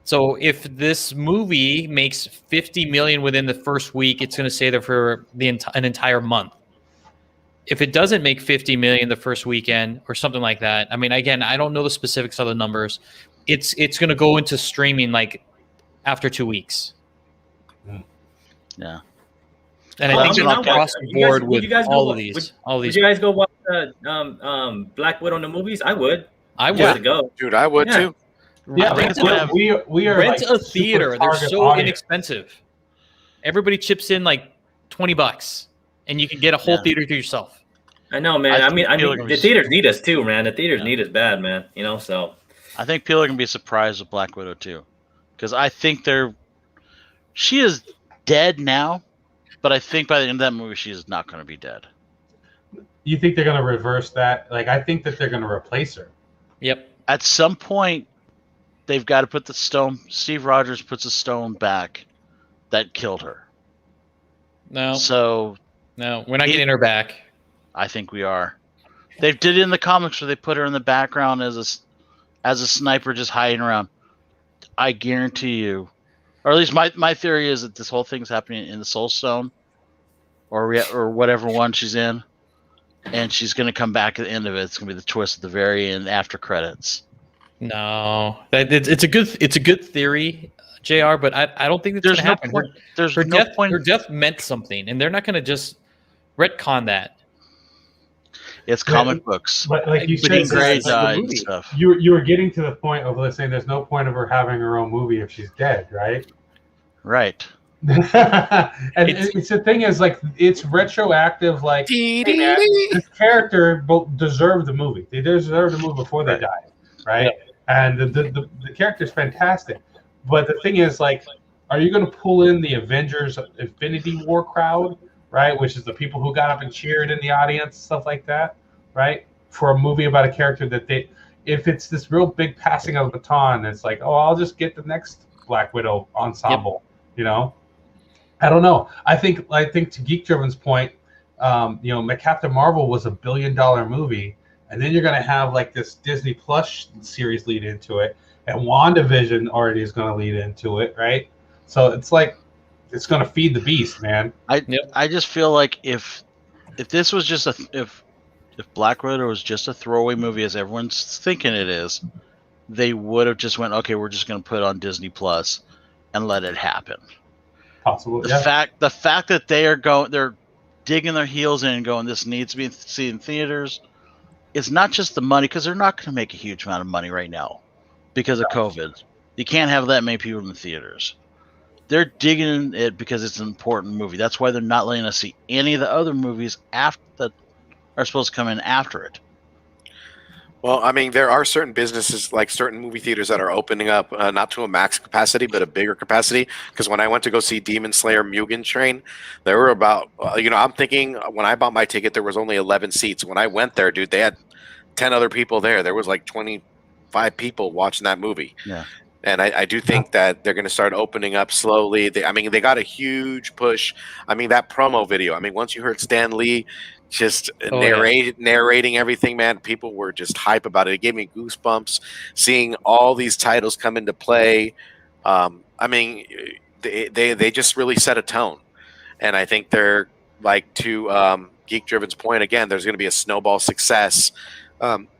So if this movie makes $50 million within the first week, it's going to stay there for an entire month. If it doesn't make $50 million the first weekend or something like that, I mean, again, I don't know the specifics of the numbers. It's going to go into streaming like after 2 weeks. Yeah. And I think it's across the board with all of these. Would you guys go watch Black Widow in the movies? I would. I would go. Dude, I would too. Yeah, we are rent a theater. They're so inexpensive. Everybody chips in like $20, and you can get a whole theater to yourself. I know, man. I mean, the theaters need us too, man. The theaters need us bad, man. So. I think people are gonna be surprised with Black Widow too, because I think she is dead now, but I think by the end of that movie, she is not gonna be dead. You think they're gonna reverse that? Like, I think that they're gonna replace her. Yep. At some point, they've got to put the stone. Steve Rogers puts a stone back that killed her. No. So No, we're not getting her back. I think we are. They did it in the comics where they put her in the background as a sniper just hiding around. I guarantee you, or at least my theory is that this whole thing's happening in the Soul Stone, or whatever one she's in, and she's going to come back at the end of it. It's going to be the twist at the very end after credits. No, it's a good theory, JR, but I don't think it's going to happen. Her death meant something, and they're not going to just retcon that. It's comic books. But like you Jean said, Grey like died and stuff. you were getting to the point of saying there's no point of her having her own movie if she's dead, right? Right. And it's the thing is, like, it's retroactive. Like, hey, man, this character deserved the movie. They deserved the movie before they died, right? Yep. And the character's fantastic. But the thing is, like, are you going to pull in the Avengers Infinity War crowd, right? Which is the people who got up and cheered in the audience, stuff like that, right? For a movie about a character that if it's this real big passing of the baton, it's like, oh, I'll just get the next Black Widow ensemble, you know? I don't know. I think to Geek Driven's point, Captain Marvel was $1 billion movie, and then you're going to have like this Disney Plus series lead into it, and WandaVision already is going to lead into it, right? So it's like it's going to feed the beast, man. I just feel like if this was just if Black Widow was just a throwaway movie as everyone's thinking it is, they would have just went, okay, we're just going to put it on Disney Plus and let it happen. Possible. The fact that they're digging their heels in and going, this needs to be seen in theaters. It's not just the money, because they're not going to make a huge amount of money right now because of COVID. You can't have that many people in the theaters. They're digging it because it's an important movie. That's why they're not letting us see any of the other movies that are supposed to come in after it. Well, I mean, there are certain businesses, like certain movie theaters, that are opening up, not to a max capacity, but a bigger capacity. Because when I went to go see Demon Slayer Mugen Train, there were about, I'm thinking when I bought my ticket, there was only 11 seats. When I went there, dude, they had 10 other people there. There was like 25 people watching that movie. Yeah. And I do think that they're going to start opening up slowly. They got a huge push. I mean, that promo video. I mean, once you heard Stan Lee just narrating everything, man, people were just hype about it. It gave me goosebumps seeing all these titles come into play. I mean, they just really set a tone. And I think they're, like, to Geek Driven's point, again, there's going to be a snowball success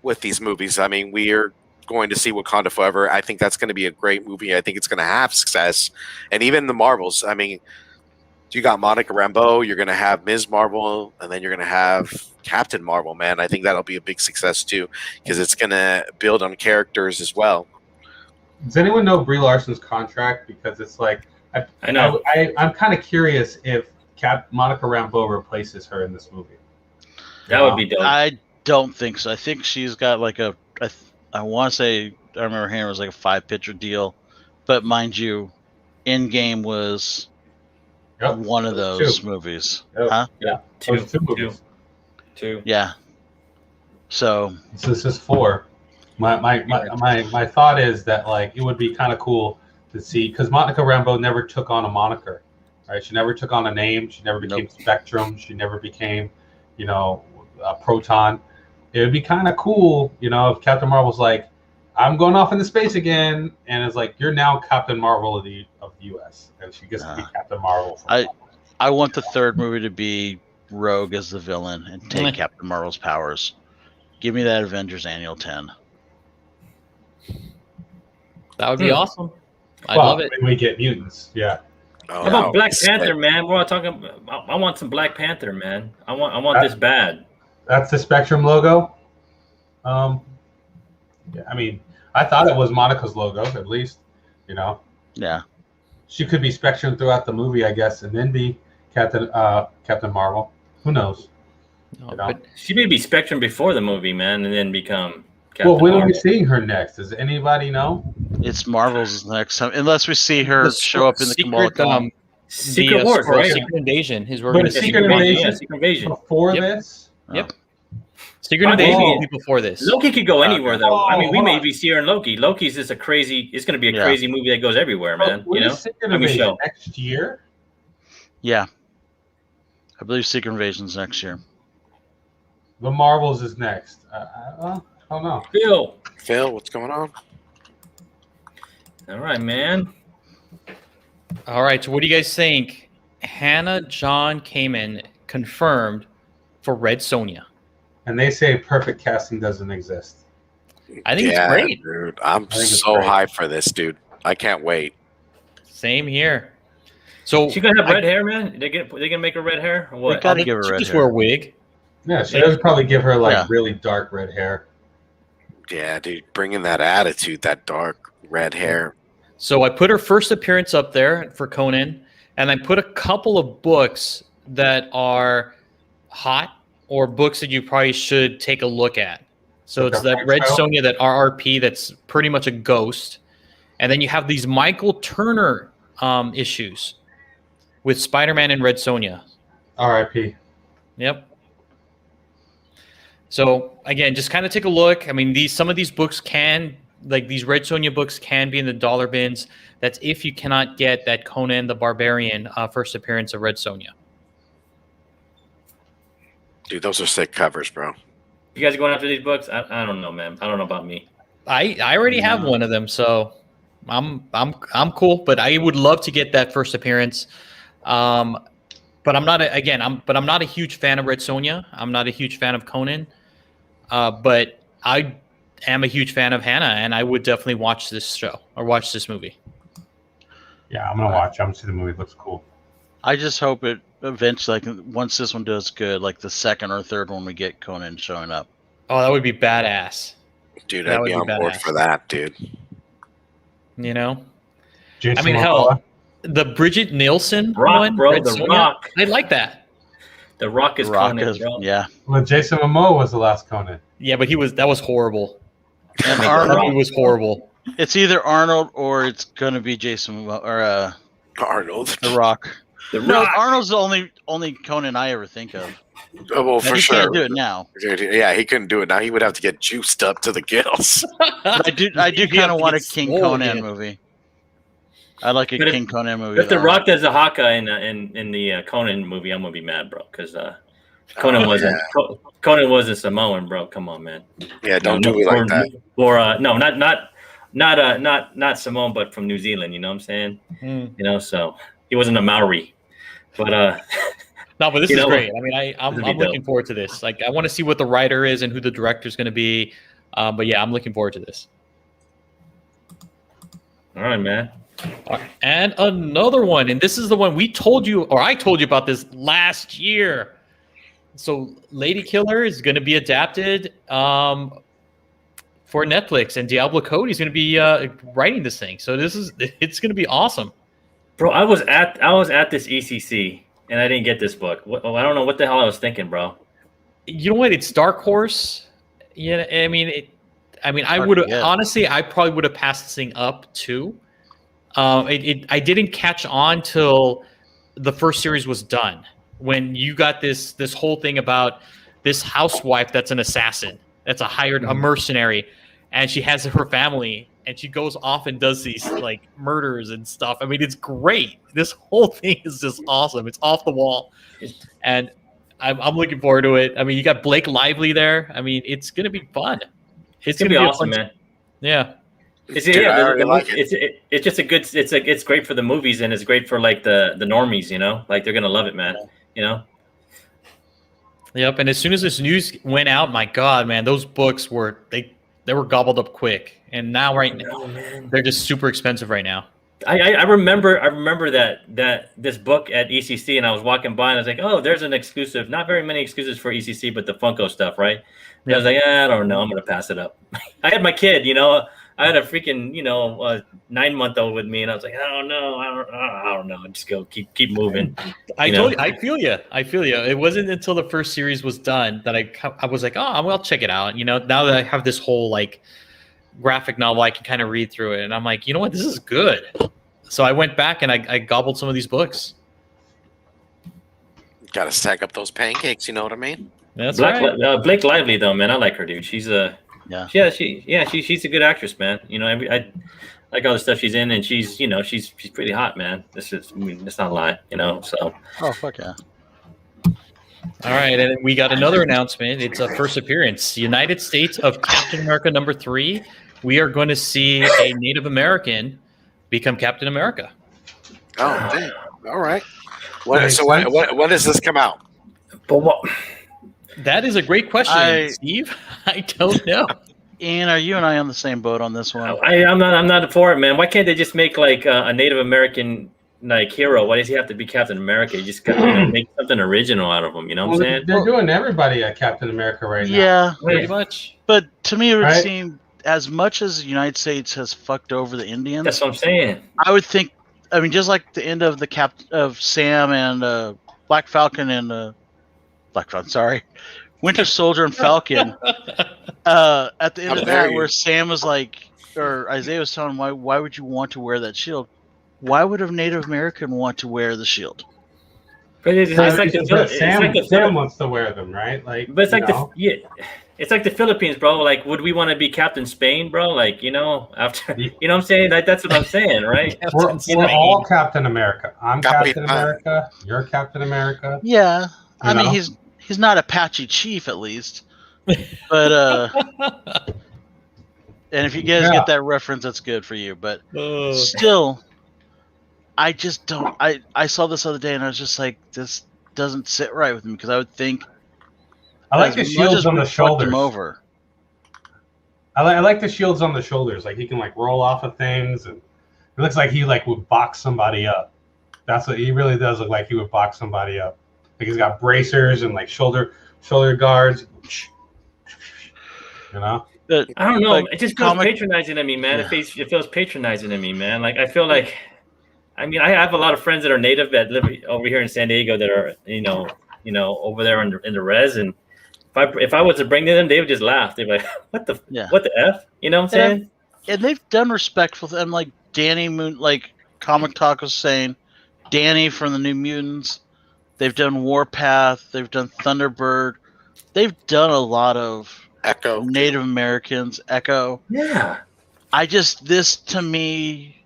with these movies. I mean, we are going to see Wakanda Forever. I think that's going to be a great movie. I think it's going to have success. And even the Marvels, I mean, you got Monica Rambeau, you're going to have Ms. Marvel, and then you're going to have Captain Marvel, man. I think that'll be a big success too, because it's going to build on characters as well. Does anyone know Brie Larson's contract? Because it's like, I know. I'm kind of curious if Monica Rambeau replaces her in this movie. That would be dope. I don't think so. I think she's got like I want to say, I remember hearing it was like a 5-picture deal, but mind you, Endgame was one of those movies. Huh? Yeah, Two movies. Two. Yeah. So this is 4. My thought is that, like, it would be kind of cool to see, because Monica Rambeau never took on a moniker, right? She never took on a name. She never became Spectrum. She never became, a Proton. It would be kind of cool, if Captain Marvel's like, I'm going off into space again, and it's like, you're now Captain Marvel of the U.S., and she gets to be Captain Marvel. I want the third movie to be Rogue as the villain and take Captain Marvel's powers. Give me that Avengers Annual 10. That would be awesome. I love it. When we get mutants, yeah. How about Black Panther, man? We're all talking. I want some Black Panther, man. I want this bad. That's the Spectrum logo. Yeah, I mean, I thought it was Monica's logo, at least. Yeah. She could be Spectrum throughout the movie, I guess, and then be Captain Marvel. Who knows? But she may be Spectrum before the movie, man, and then become Captain Well, when Marvel. are we seeing her next? Does anybody know? It's Marvel's next time, unless we see her show up in the Kamala Khan. Secret Wars, right? Secret Invasion. But Secret Invasion Secret Invasion. before this? Yep. Secret Why Invasion maybe- will be before this. Loki could go anywhere though. I mean, we hold may on. be seeing Loki. Loki's just a crazy. It's going to be a Yeah. crazy movie that goes everywhere, man. When You know, is Secret I mean, Invasion? show. Next year? Yeah. I believe Secret Invasion's next year. The Marvels is next. I don't know. Phil. Phil, what's going on? All right, man. All right, so what do you guys think? Hannah John Kamen confirmed for Red Sonja. And they say perfect casting doesn't exist. I think it's great. Dude. I'm I think it's so great. hyped for this, dude. I can't wait. Same here. So She gonna have red hair, man. They gonna make her red hair or They what? gotta give her she red just hair. wear a wig. Yeah, she does probably give her like Yeah. really dark red hair. Yeah, dude. Bringing that attitude, that dark red hair. So I put her first appearance up there for Conan, and I put a couple of books that are hot or books that you probably should take a look at. So Like it's a that French Red Belle? Sonja, that RRP that's pretty much a ghost. And then you have these Michael Turner issues with Spider-Man and Red Sonja. R.I.P. Yep. So again, just kind of take a look. I mean, some of these books can, like these Red Sonja books, can be in the dollar bins. That's if you cannot get that Conan the Barbarian first appearance of Red Sonja. Dude, those are sick covers, bro. You guys going after these books? I don't know, man. I don't know about me. I already have one of them, so I'm cool. But I would love to get that first appearance. But I'm not not a huge fan of Red Sonja. I'm not a huge fan of Conan. But I am a huge fan of Hannah, and I would definitely watch this show or watch this movie. Yeah, I'm gonna watch. I'm gonna see the movie. It looks cool. I just hope it eventually, like once this one does good, like the second or third one, we get Conan showing up. Oh, that would be badass. Dude, That I'd would be be on board badass. for that, dude. You know, Jason I mean, hell, Momoa. the Bridget Nielsen Rock, one, bro, Red the Sonja, Rock. I like that. The Rock is Rock Conan, is- bro. yeah. Well, Jason Momoa was the last Conan. Yeah, but that was horrible. And It Arnold, was horrible. it's either Arnold or it's gonna be Jason or Arnold. The Rock. The No, Rock. Arnold's the only Conan I ever think of. Oh, well, And for he sure. can't do it now. Dude, yeah, he couldn't do it now. He would have to get juiced up to the gills. But I do You have kind to of want a get King swole Conan again. movie. I like a But if- King Conan movie. If The though. Rock does a Haka in the Conan movie, I'm gonna be mad, bro. Because Conan Conan wasn't Samoan, bro. Come on, man. Yeah, don't do it like that. Or no, not Samoan, but from New Zealand. You know what I'm saying? Mm. You know, so he wasn't a Maori. But No, but this You is know, great. I mean, I'm this would be looking dope. forward to this. Like, I want to see what the writer is and who the director is going to be. But yeah, I'm looking forward to this. all right, man. All right, and another one, and this is the one we told you, or I told you about this last year. So, Lady Killer is going to be adapted for Netflix, and Diablo Cody is going to be writing this thing. So it's going to be awesome. Bro, I was at this ECC and I didn't get this book. I don't know what the hell I was thinking, bro. You know what? It's Dark Horse. Yeah, I mean, I would have Yeah. honestly, I probably would have passed this thing up too. I didn't catch on till the first series was done, when you got this whole thing about this housewife that's an assassin, that's a mercenary, and she has her family, and she goes off and does these like murders and stuff. I mean, it's great. This whole thing is just awesome. It's off the wall, and I'm looking forward to it. I mean, you got Blake Lively there. I mean, it's gonna be fun. It's gonna be a awesome, fun- man. Yeah. It's, Dude, yeah, I already like it. it's just a good. It's great for the movies and it's great for like the normies. You know, like they're gonna love it, man. You know. Yep. And as soon as this news went out, my God, man, those books were they were gobbled up quick. And now right now Oh man. they're just super expensive right now. I remember that this book at ECC, and I was walking by and I was like, oh, there's an exclusive. Not very many exclusives for ECC, but the Funko stuff, right? And I was like, I don't know, I'm gonna pass it up. I had my kid, you know, I had a freaking 9-month-old with me, and I was like, I don't know, just go keep moving. I feel you. It wasn't until the first series was done that I was like, oh, I'll check it out. You know, now that I have this whole like graphic novel, I can kind of read through it, and I'm like, you know what, this is good. So I went back and I gobbled some of these books. Got to stack up those pancakes. You know what I mean? That's right. Blake Lively though, man, I like her, dude. She's a Yeah. she's a good actress, man. You know, I like all the stuff she's in, and she's pretty hot, man. It's not a lie, you know. So Oh fuck yeah. All right, and we got another announcement. It's a first appearance. United States of Captain America #3. We are going to see a Native American become Captain America. Oh, damn. All right. When does this come out? but what? That is a great question, Steve. I don't know. Ian, are you and I on the same boat on this one? I'm not for it, man. Why can't they just make like a Native American like hero? Why does he have to be Captain America? You just gotta make something original out of him. You know what I'm saying? They're doing everybody a Captain America right now. Yeah, Pretty much. but to me it would Right? seem as much as the United States has fucked over the Indians. That's what I'm saying. I would think. I mean, just like the end of the of Sam and Black Falcon and Winter Soldier and Falcon. At the end of that, where Sam was like, or Isaiah was telling him, why would you want to wear that shield? Why would a Native American want to wear the shield? But it's like Sam wants to wear them, right? Like, but it's like it's like the Philippines, bro. Like, would we want to be Captain Spain, bro? Like, after you know what I'm saying? Like, that's what I'm saying, right? we're all Captain America. I'm Captain America. You're Captain America. Yeah, I mean know? he's not Apache Chief at least, but and if you guys get that reference, that's good for you. But still, I just don't. I saw this other day and I was just like, this doesn't sit right with me because I would think. I like the shields on the shoulders. Him over. I like the shields on the shoulders. Like he can like roll off of things, and it looks like he like would box somebody up. That's what he really does look like. He would box somebody up. Like he's got bracers and like shoulder guards. You know. But, I don't know. It just feels patronizing to me, man. Yeah. It feels patronizing to me, man. Like I feel like, I mean, I have a lot of friends that are native that live over here in San Diego that are over there in the res, and if I was to bring them, they would just laugh. They'd be like, what the F? You know what I'm saying? And they've done respectful them, like Danny Moon, like Comic Talk was saying, Danny from the New Mutants. They've done Warpath. They've done Thunderbird. They've done a lot of Echo Native Americans. Echo. Yeah. This to me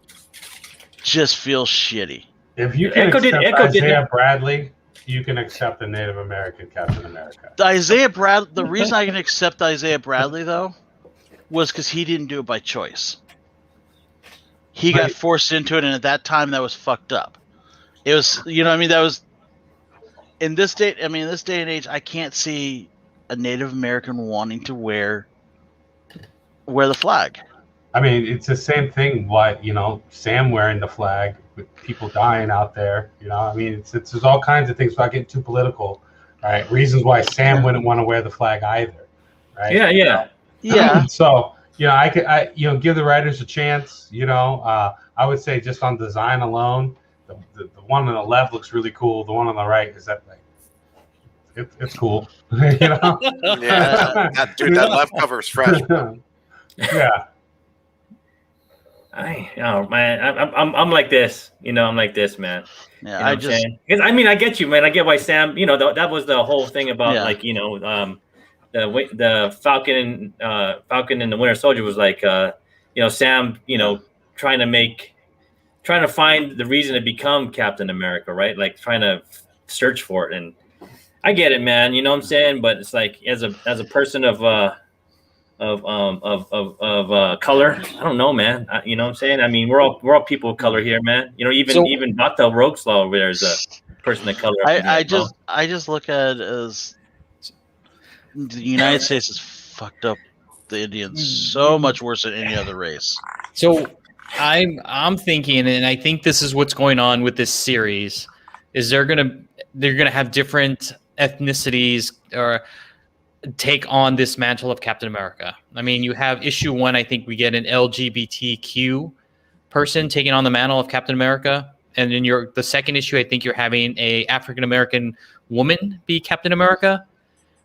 just feels shitty. If you can accept Isaiah Bradley, you can accept a Native American Captain America. The reason I can accept Isaiah Bradley though was because he didn't do it by choice. He got forced into it, and at that time that was fucked up. It was, that was in this day and age, I can't see a Native American wanting to wear the flag. I mean, it's the same thing. Sam wearing the flag with people dying out there. I mean, there's all kinds of things without getting too political, right? Reasons why Sam wouldn't want to wear the flag either, right? Yeah. So I give the writers a chance. I would say just on design alone, the one on the left looks really cool. The one on the right is that like it's cool. Yeah, that left cover is fresh. Yeah. I'm like this, I'm like this, man. Yeah, I get you, man. I get why Sam, that was the whole thing about the Falcon and the Winter Soldier was like, Sam, trying to find the reason to become Captain America, right? Like trying to search for it, and I get it, man. You know what I'm saying? But it's like as a person of color, I don't know, man. You know what I'm saying? I mean, we're all people of color here, man. Even Batel Rogueslaw over there is a person of color. I just look at it as the United States has fucked up the Indians so much worse than any other race. So I'm thinking, and I think this is what's going on with this series, is they're gonna have different ethnicities or take on this mantle of Captain America. I mean, you have issue 1. I think we get an LGBTQ person taking on the mantle of Captain America, and in the second issue, I think you're having a African American woman be Captain America,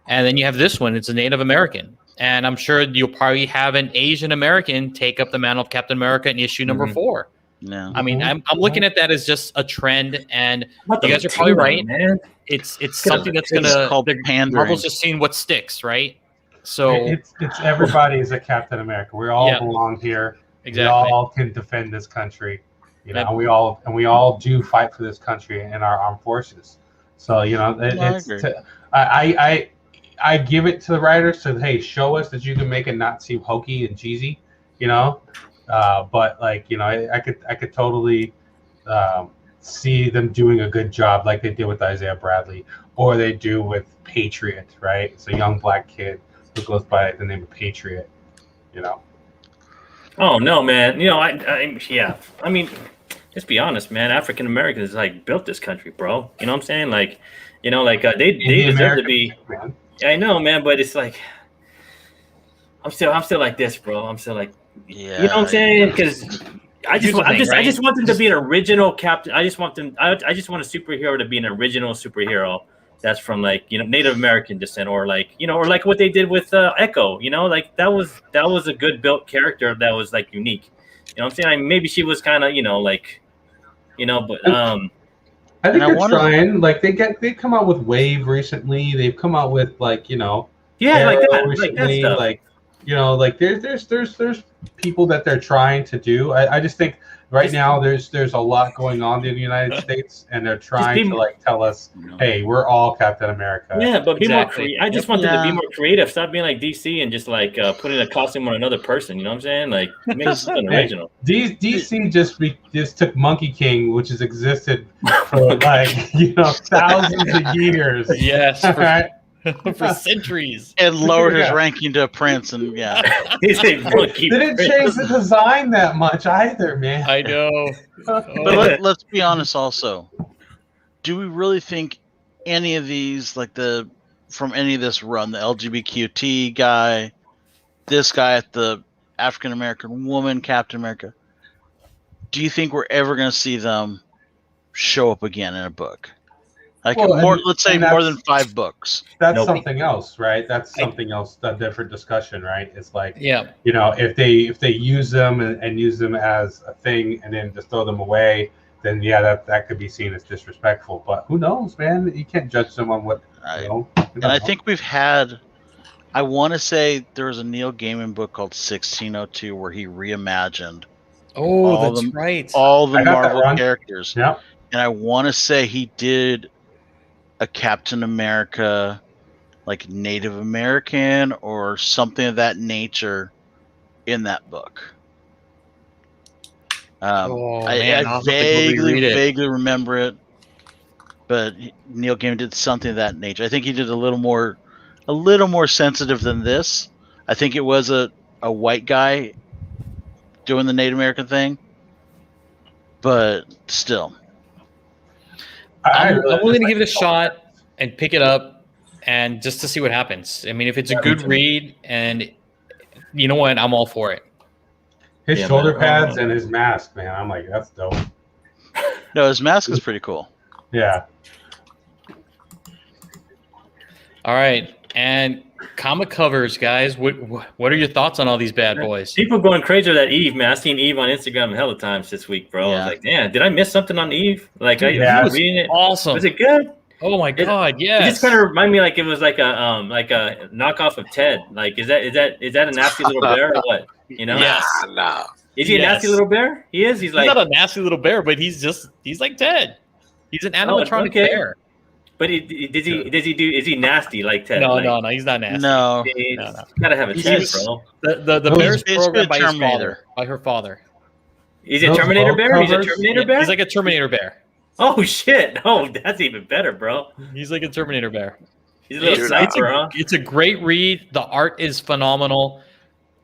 and then you have this one. It's a Native American, and I'm sure you'll probably have an Asian American take up the mantle of Captain America in issue number 4. No. I mean, I'm looking at that as just a trend, and What you the guys are probably Latino, right. man. It's It's something that's It's gonna called pandering. Marvel's just seeing what sticks, right? So It's everybody is a Captain America. We all Yeah. belong here. exactly. We all can defend this country. You know, Yep. we all do fight for this country and our armed forces. So you know, I agree. I give it to the writers to hey, show us that you can make it not seem hokey and cheesy. You know, but like you know, I could totally see them doing a good job like they did with Isaiah Bradley or they do with Patriot. Right, it's a young black kid who goes by the name of Patriot. You know. Oh no, man. You know, yeah. I mean, let's be honest, man. African Americans like built this country, bro. You know what I'm saying? Like, you know, like they deserve to be. Man. I know, man, but it's like I'm still like this, bro. I'm still like, Yeah. you know what I'm saying? Because I just want them to be an original captain. I just want them. I just want a superhero to be an original superhero that's from like Native American descent, or like or like what they did with Echo. You know, like that was a good built character that was like unique. You know what I'm saying? Maybe she was kind of like, but I think I they're wanna- trying. Like they come out with Wave recently. They've come out with like yeah, like Arrow that recently. stuff. Like like there's people that they're trying to do. I just think right now there's a lot going on in the United States, and they're trying to like tell us, hey, we're all Captain America. Yeah, but be Exactly. more. I just want them to be Yeah. more creative. Stop being like DC and just like putting a costume on another person. You know what I'm saying? Like make something original. DC just took Monkey King, which has existed for like thousands of years. Yes, Right? for centuries. And lowered his Yeah. ranking to a prince, and yeah. He's a monkey Didn't prince. change the design that much either, man. I know. But let's be honest also. Do we really think any of these, like from any of this run, the LGBTQT guy, this guy at the African American woman, Captain America, do you think we're ever going to see them show up again in a book? Like let's say more than 5 books. That's Nope. something else, right? That's something else, a different discussion, right? It's like, Yeah. if they use them and use them as a thing and then just throw them away, then yeah, that could be seen as disrespectful. But who knows, man? You can't judge someone what And I think we've had, I want to say there was a Neil Gaiman book called 1602 where he reimagined Oh, All that's them- right. all the I got that Marvel run. characters. Yeah. And I want to say he did a Captain America, like Native American or something of that nature in that book. Oh, man, I'll I have to go reread it. vaguely remember it, but Neil Gaiman did something of that nature. I think he did a little more sensitive than this. I think it was a white guy doing the Native American thing, but still. I'm willing to give it a shot and pick it up and just to see what happens. I mean, if it's a good read and you know what, I'm all for it. His Yeah, shoulder man. pads and his mask, man. I'm like, that's dope. No, his mask is pretty cool. Yeah. All right. And comic covers, guys. What are your thoughts on all these bad boys? People going crazy with that Eve, man. I seen Eve on Instagram a hell of times this week, bro. I Yeah. was like, damn, did I miss something on Eve? Like, Yeah. I was reading it. Awesome. Was it good? Oh my God, It yes. just kind of reminded me like it was like a knockoff of Ted. Like, is that a nasty little bear or what? You know? Yes. No. Is he a nasty little bear? He is. He's He's like, not a nasty little bear, but he's like Ted. He's an animatronic okay. bear. but is he nasty like Ted? No, like, no, he's not nasty. No, He's No. gotta have a He's- Ted, bro. The He's bear's basically programmed a by his Terminator. father, by her father. He's a Those Terminator both bear. He's a covers? Terminator Yeah, bear. he's like a Terminator bear. Oh shit! Oh, that's even better, bro. He's like a Terminator bear. He's a little Dude, sniper, huh? It's a great read. The art is phenomenal.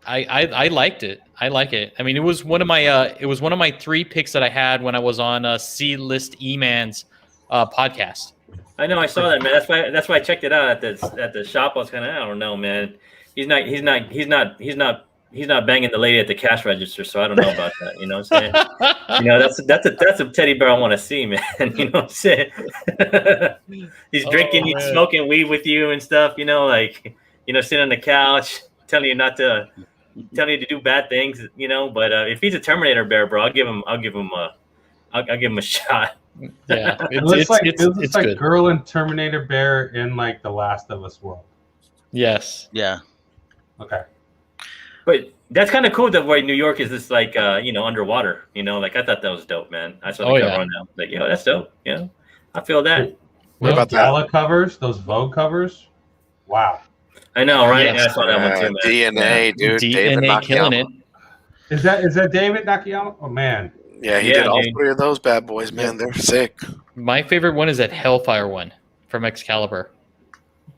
I liked it. I like it. I mean, it was one of my 3 picks that I had when I was on C List E-Man's podcast. I know, I saw that, man. That's why I checked it out at the shop. I was kind of, I don't know, man. He's not banging the lady at the cash register, so I don't know about that. You know what I'm saying? You know, that's a teddy bear I want to see, man. You know what I'm saying? He's drinking, he's smoking weed with you and stuff. You know, like sitting on the couch, telling you not to telling you to do bad things, you know. But if he's a Terminator bear, bro, I'll give him a shot. Yeah, It looks like it's good. Girl in Terminator Bear in like the Last of Us world. Yes. Yeah. Okay. But that's kind of cool that where New York is just like underwater. You know, like I thought that was dope, man. I saw the cover on that. Like, yo, that's dope. You know, I feel that. What about about Gala covers? Those Vogue covers? Wow. I know, right? Yes. Yeah, I saw that one too, man. DNA, dude. David DNA killing Nakayama. it. Is that David Nakayama? Oh man. Yeah, he Yeah, did all dude. 3 of those bad boys, man. They're sick. My favorite one is that Hellfire one from Excalibur.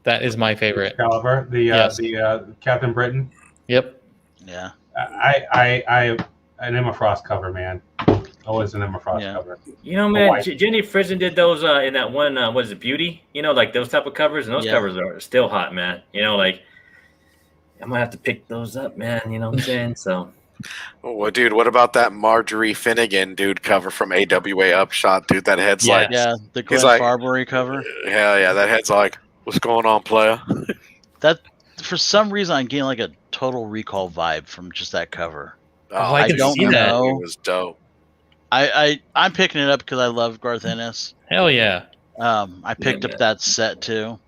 That is my favorite. Excalibur, the Captain Britain. Yep. Yeah. I an Emma Frost cover, man. Always an Emma Frost cover. You know, man, white. Jenny Frison did those in that one. What is it, Beauty? You know, like those type of covers, and those covers are still hot, man. You know, like I'm gonna have to pick those up, man. You know what I'm saying? So. Well, dude, what about that Marjorie Finnegan dude cover from AWA Upshot, dude? That head's like, Yeah, the Glenn like- Farbury cover. hell yeah, that head's like, what's going on, player? That for some reason I'm getting like a Total Recall vibe from just that cover. Oh, I can don't see that. know. It was dope. I'm picking it up because I love Garth Ennis. Hell yeah. I picked up that set too.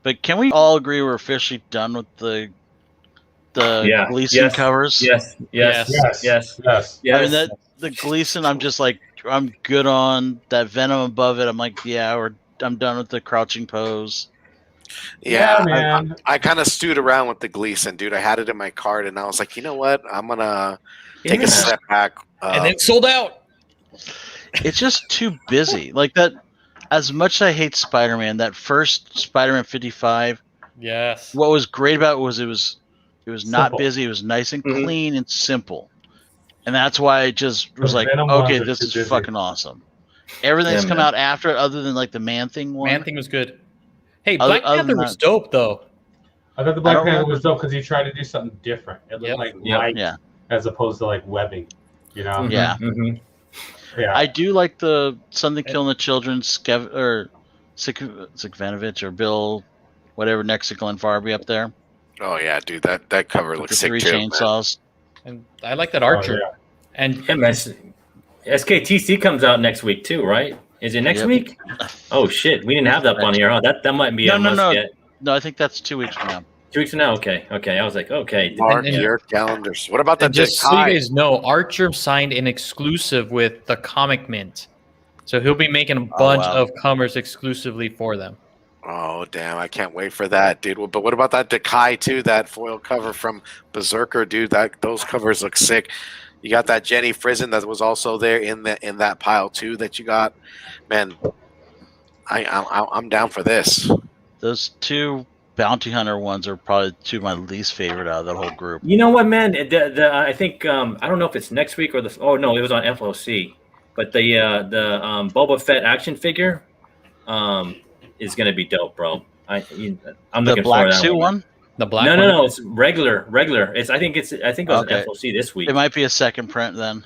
But can we all agree we're officially done with the Gleason covers? Yes. I mean the Gleason, I'm just like I'm good on that Venom above it. I'm like, I'm done with the crouching pose. Yeah, man. I kind of stewed around with the Gleason, dude. I had it in my cart, and I was like, you know what? I'm gonna take a step back. And then sold out. It's just too busy. Like that. As much as I hate Spider-Man, that first Spider-Man 55. Yes. What was great about it was it was not Simple. busy. It was nice and clean and simple, and that's why I just was like, Venom okay, ones are this too is busy. fucking awesome. Everything's come out after it, other than like the Man Thing one. Man Thing was good. Hey, Other- Black other Panther than was that- dope though. I thought the I Black don't Panther remember- was dope because he tried to do something different. It looked like light Yeah. as opposed to like webbing. You know? Yeah. Mm-hmm. Yeah. I do like the Something Killing the Children, Sikvanovich or Bill, whatever, next to Glenn Farby up there. Oh yeah, dude, that cover With looks the sick 3 too. Man. chainsaws. And I like that Archer. yeah. And Yeah, man. SKTC comes out next week too, right? Is it next Yep. week? Oh shit, we didn't have that on here, huh? That might be a must get. No, I think that's 2 weeks from now. 2 weeks from now. Okay. I was like, okay. Mark and- your calendars. What about the And just so you Dekai? guys know, Archer signed an exclusive with the Comic Mint. So he'll be making a bunch wow. of covers exclusively for them. Oh damn, I can't wait for that, dude. But what about that Dekai too? That foil cover from Berserker, dude. Those covers look sick. You got that Jenny Frison that was also there in that pile too that you got. Man, I'm down for this. Those 2 Bounty Hunter ones are probably 2 of my least favorite out of the whole group. You know what, man? I think I don't know if it's next week or the. Oh no, it was on FOC. But the Boba Fett action figure is gonna be dope, bro. I'm The looking black for that suit one? The black No, one? no, it's regular. I think it was Okay. an FOC this week. It might be a second print then.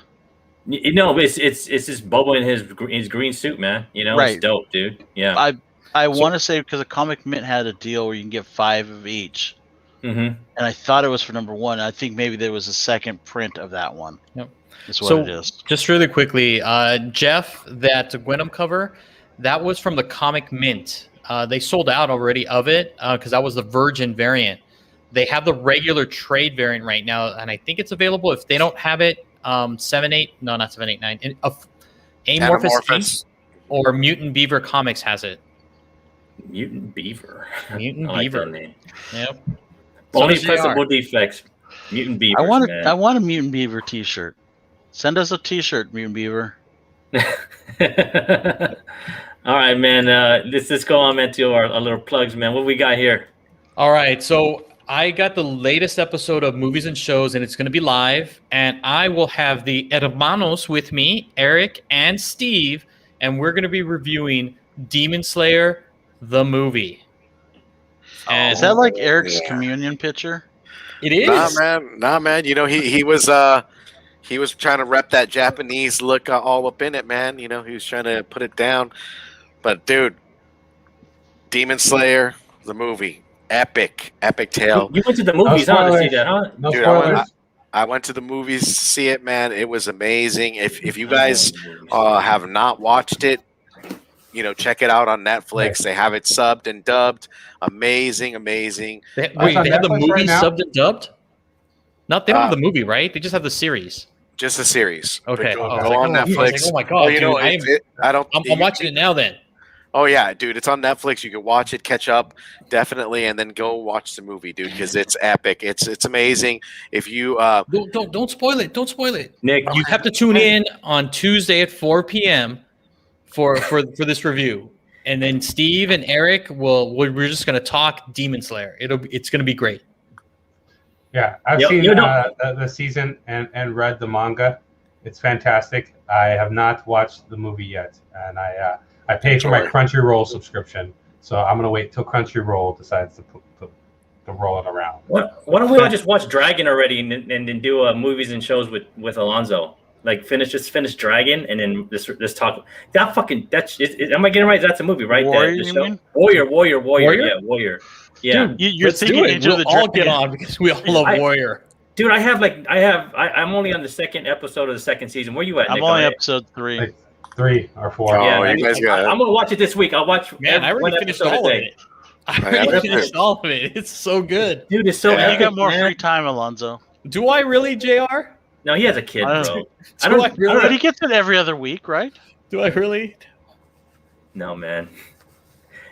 No, but it's just Boba in his green suit, man. You know, Right. it's dope, dude. Yeah. I want to say because the Comic Mint had a deal where you can get 5 of each, Mm-hmm. and I thought it was for number 1. I think maybe there was a second print of that one. Yep. That's what So it is. just really quickly, Jeff, that Gwenum cover, that was from the Comic Mint. They sold out already of it because that was the Virgin variant. They have the regular trade variant right now, and I think it's available. If they don't have it, 789 Amorphous Anamorphous. or Mutant Beaver Comics has it. Mutant Beaver. Mutant I like Beaver. that name. Yep. Only does JR. possible defects. Mutant Beaver. I want man. I want a Mutant Beaver T-shirt. Send us a T-shirt, Mutant Beaver. All right, man. Let's go on, man, to our little plugs, man. What we got here? All right, so I got the latest episode of Movies and Shows, and it's going to be live. And I will have the hermanos with me, Eric and Steve, and we're going to be reviewing Demon Slayer, the movie. And Is that like Eric's communion picture? it is. Nah, man. You know he was trying to rep that Japanese look all up in it, man. You know he was trying to put it down. But dude, Demon Slayer, the movie, Epic tale. You went to the movies, huh, to see that, huh? No Dude, spoilers. I went to the movies to see it, man. It was amazing. If you guys have not watched it, check it out on Netflix. Right. They have it subbed and dubbed. Amazing. Wait, That's on they have the Netflix movie right now? subbed and dubbed? They don't have the movie, right? They just have the series. Just a series. Okay. But I was go like, on I was like, Netflix. oh my god, I'm I'm watching it now. Then Oh yeah, dude, it's on Netflix. You can watch it, catch up, definitely, and then go watch the movie, dude, because it's epic. It's amazing. If you don't spoil it. Don't spoil it. Nick, You have to tune in on Tuesday at 4 p.m. for this review, and then Steve and Eric we're just gonna talk Demon Slayer. It's gonna be great. Yeah, I've seen the season and read the manga. It's fantastic. I have not watched the movie yet, and I paid for my Crunchyroll subscription, so I'm gonna wait till Crunchyroll decides to roll it around. why don't we all just watch Dragon already and then do movies and shows with Alonzo? Like finish Dragon and then this talk. Am I getting it right? That's a movie, right? Warrior, the you show? mean? Warrior. Warrior? Yeah, Warrior. Yeah. Dude, You're let's thinking do it. Into We'll the all Dragon. get on because we all love Warrior. Dude, I'm only on the second episode of the second season. Where you at, I'm Nick? only episode 3. Like 3 or 4. Oh, Yeah, you guys got it. I'm gonna watch it this week. I'll watch. Man, I already one finished episode a all of day. it. I already finished all of it. It's so good. Dude, it's so You epic, got more man. free time, Alonzo. Do I really, JR? No, he has a kid, I bro. don't I don't. But he gets it every other week, right? Do I really? No, man.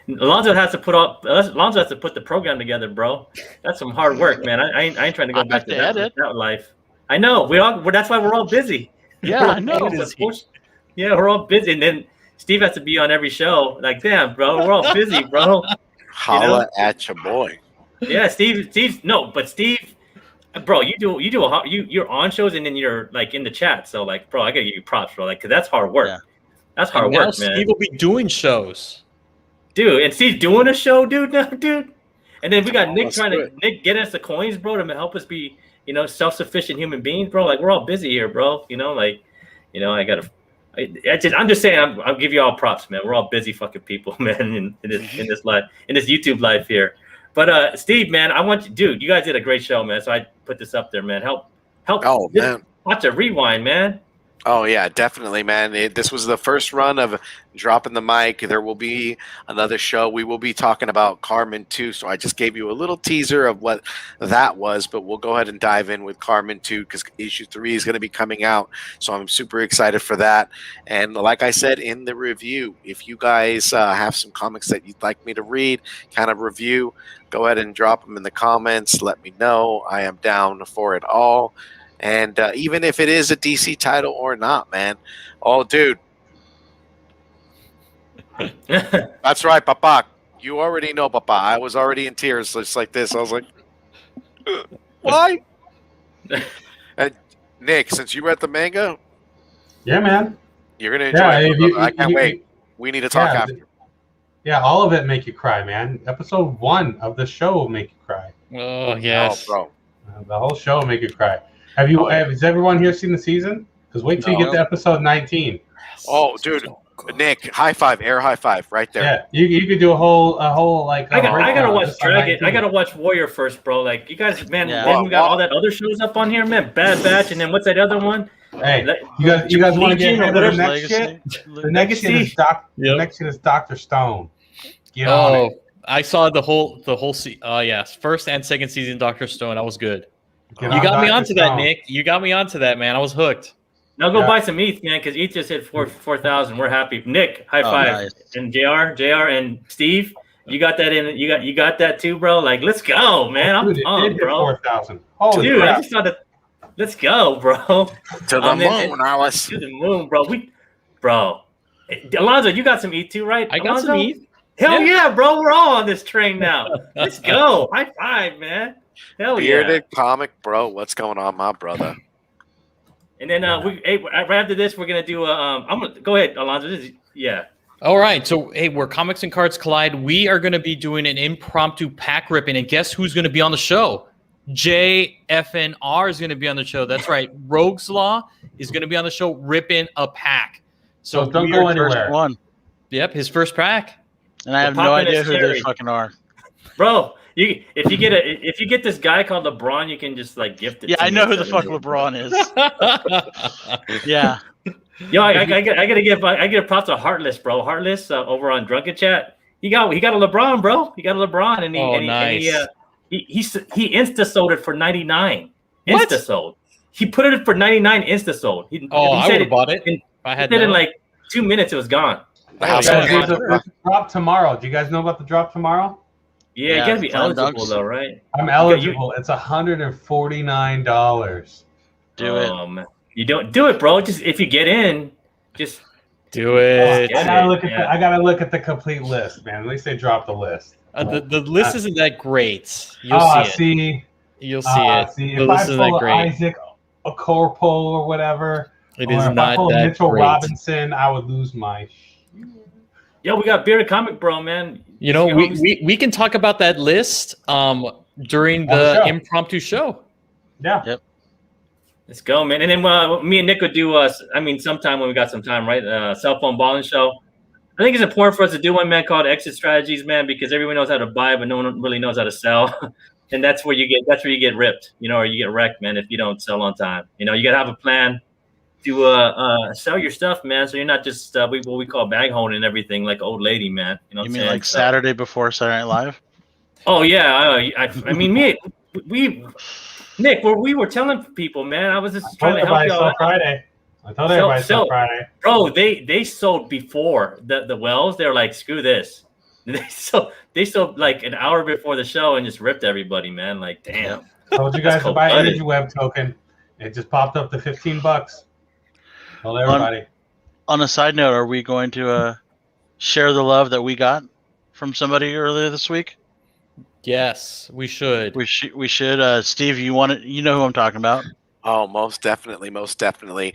Alonzo has to put the program together, bro. That's some hard work, man. I ain't trying to go I back have to to edit. that life. I know. That's why we're all busy. Yeah, I know. Yeah, we're all busy, and then Steve has to be on every show. Like, damn, bro, we're all busy, bro. Holla at your boy. Yeah, Steve. No, but Steve, bro, you're on shows and then you're like in the chat. So like, bro, I gotta give you props, bro. Like, cause that's hard work. Yeah. That's hard Now work, man. Steve will be doing shows. Dude, and Steve's doing a show, dude. Now, dude. And then we got Nick that's trying good. to get us the coins, bro, to help us be, self-sufficient human beings, bro. Like, we're all busy here, bro. I'm just saying, I'll give you all props, man. We're all busy fucking people, man, in this life, in this YouTube life here. But Steve, man, dude, you guys did a great show, man. So I put this up there, man. Help. Oh, man. Watch a rewind, man. Oh yeah, definitely, man. This was the first run of dropping the mic. There will be another show. We will be talking about Carmen 2. So I just gave you a little teaser of what that was, but we'll go ahead and dive in with Carmen 2 because issue 3 is going to be coming out. So I'm super excited for that. And like I said in the review, if you guys have some comics that you'd like me to read, kind of review, go ahead and drop them in the comments. Let me know. I am down for it all. And even if it is a DC title or not, man. Oh, dude. That's right, Papa. You already know, Papa. I was already in tears just like this. I was like, why? And Nick, since you read the manga, Yeah, man. you're going to enjoy it. if I can't wait. We need to talk Yeah, after. Yeah, all of it make you cry, man. Episode 1 of the show will make you cry. Oh yes. Oh, bro. The whole show will make you cry. Has everyone here seen the season? Because wait till you get to episode 19. Oh, dude. Nick, high five, air high five, right there. Yeah, you could do a whole like. I gotta breakdown watch just on Dragon. 19. I gotta watch Warrior first, bro. Like, you guys, man. Yeah. Then we got all that other shows up on here, man. Bad Batch, and then what's that other one? Hey, Like, you guys want to get Legion or rid of the whatever. next shit? The next shit Legacy? is the Yep. next shit is Dr. Stone. Get on Oh, it. I saw the whole yes, first and second season Dr. Stone. That was good. Get You on got me Dr. onto that, Stone. Nick. You got me onto that, man. I was hooked. Now go Yeah. buy some ETH, man, because ETH just hit 4,000. We're happy. Nick, high five, nice. and JR, and Steve, you got that in. You got that too, bro. Like, let's go, man. I'm Dude, it did pumped, hit bro. 4,000. Holy Dude, I crap. just saw that. Let's go, bro. To the then- moon, Alice. To the moon, bro. Bro. Alonzo, you got some ETH too, right? I got Alonzo? some ETH. Hell yeah, bro. We're all on this train now. Let's go. High five, man. Hell yeah. Bearded comic, bro. What's going on, my brother? And then right after this, we're gonna do I'm gonna go ahead, Alonzo. Yeah. All right. So, hey, where Comics and Cards Collide, we are going to be doing an impromptu pack ripping. And guess who's going to be on the show? JFNR is going to be on the show. That's right. Rogue's Law is going to be on the show ripping a pack. So don't we go are- anywhere. First one. Yep, his first pack. And I have no popping idea is who scary. they fucking are. Bro, if you get this guy called LeBron, you can just like gift it. Yeah, to I me know or who the something. fuck LeBron is. Yeah. Yo, I get a props to Heartless, bro. Heartless over on Drunken Chat. He got a LeBron, bro. He got a LeBron, and nice. he insta sold it for 99. What? Insta sold. He put it for 99. Insta sold. He I said would have bought it. In, If I he had said in known. like 2 minutes, it was gone. The house Guys, of there's a drop tomorrow. Do you guys know about the drop tomorrow? Yeah, Yeah, you gotta be slam eligible dunks. though, right? I'm eligible. It's $149. Do it. You don't do it, bro. Just if you get in, just Do it. Yeah. I gotta look at the complete list, man. At least they dropped the list. The list isn't that great. You'll see it. See, You'll see it. see, The if I list isn't that pull great. Isaac Okorpo or whatever, It or is if I not pull that Mitchell great. Robinson, I would lose my. Yo, we got Bearded Comic Bro, man. You know, Your homies- we can talk about that list during On the the show. impromptu show. Yeah. Yep. Let's go, man. And then me and Nick would do sometime when we got some time, right? Cell phone balling show. I think it's important for us to do one, man, called Exit Strategies, man, because everyone knows how to buy, but no one really knows how to sell. And that's where you get ripped, or you get wrecked, man, if you don't sell on time. You gotta have a plan to sell your stuff, man. So you're not just what we call bag holding and everything like old lady, man. You know what You I'm mean saying? like Saturday before Saturday Night Live? Oh yeah, I mean Nick, we were telling people, man. I was just trying to help everybody you saw out. Friday. I told everybody saw Friday. Bro, they sold before the Wells. They're like, screw this. They sold like an hour before the show and just ripped everybody, man. Like, damn. Told you guys to buy cold-blooded. Energy Web token. It just popped up to $15. Told everybody. On a side note, are we going to share the love that we got from somebody earlier this week? Yes, we should. We should. Steve, you know who I'm talking about. Oh, most definitely, most definitely.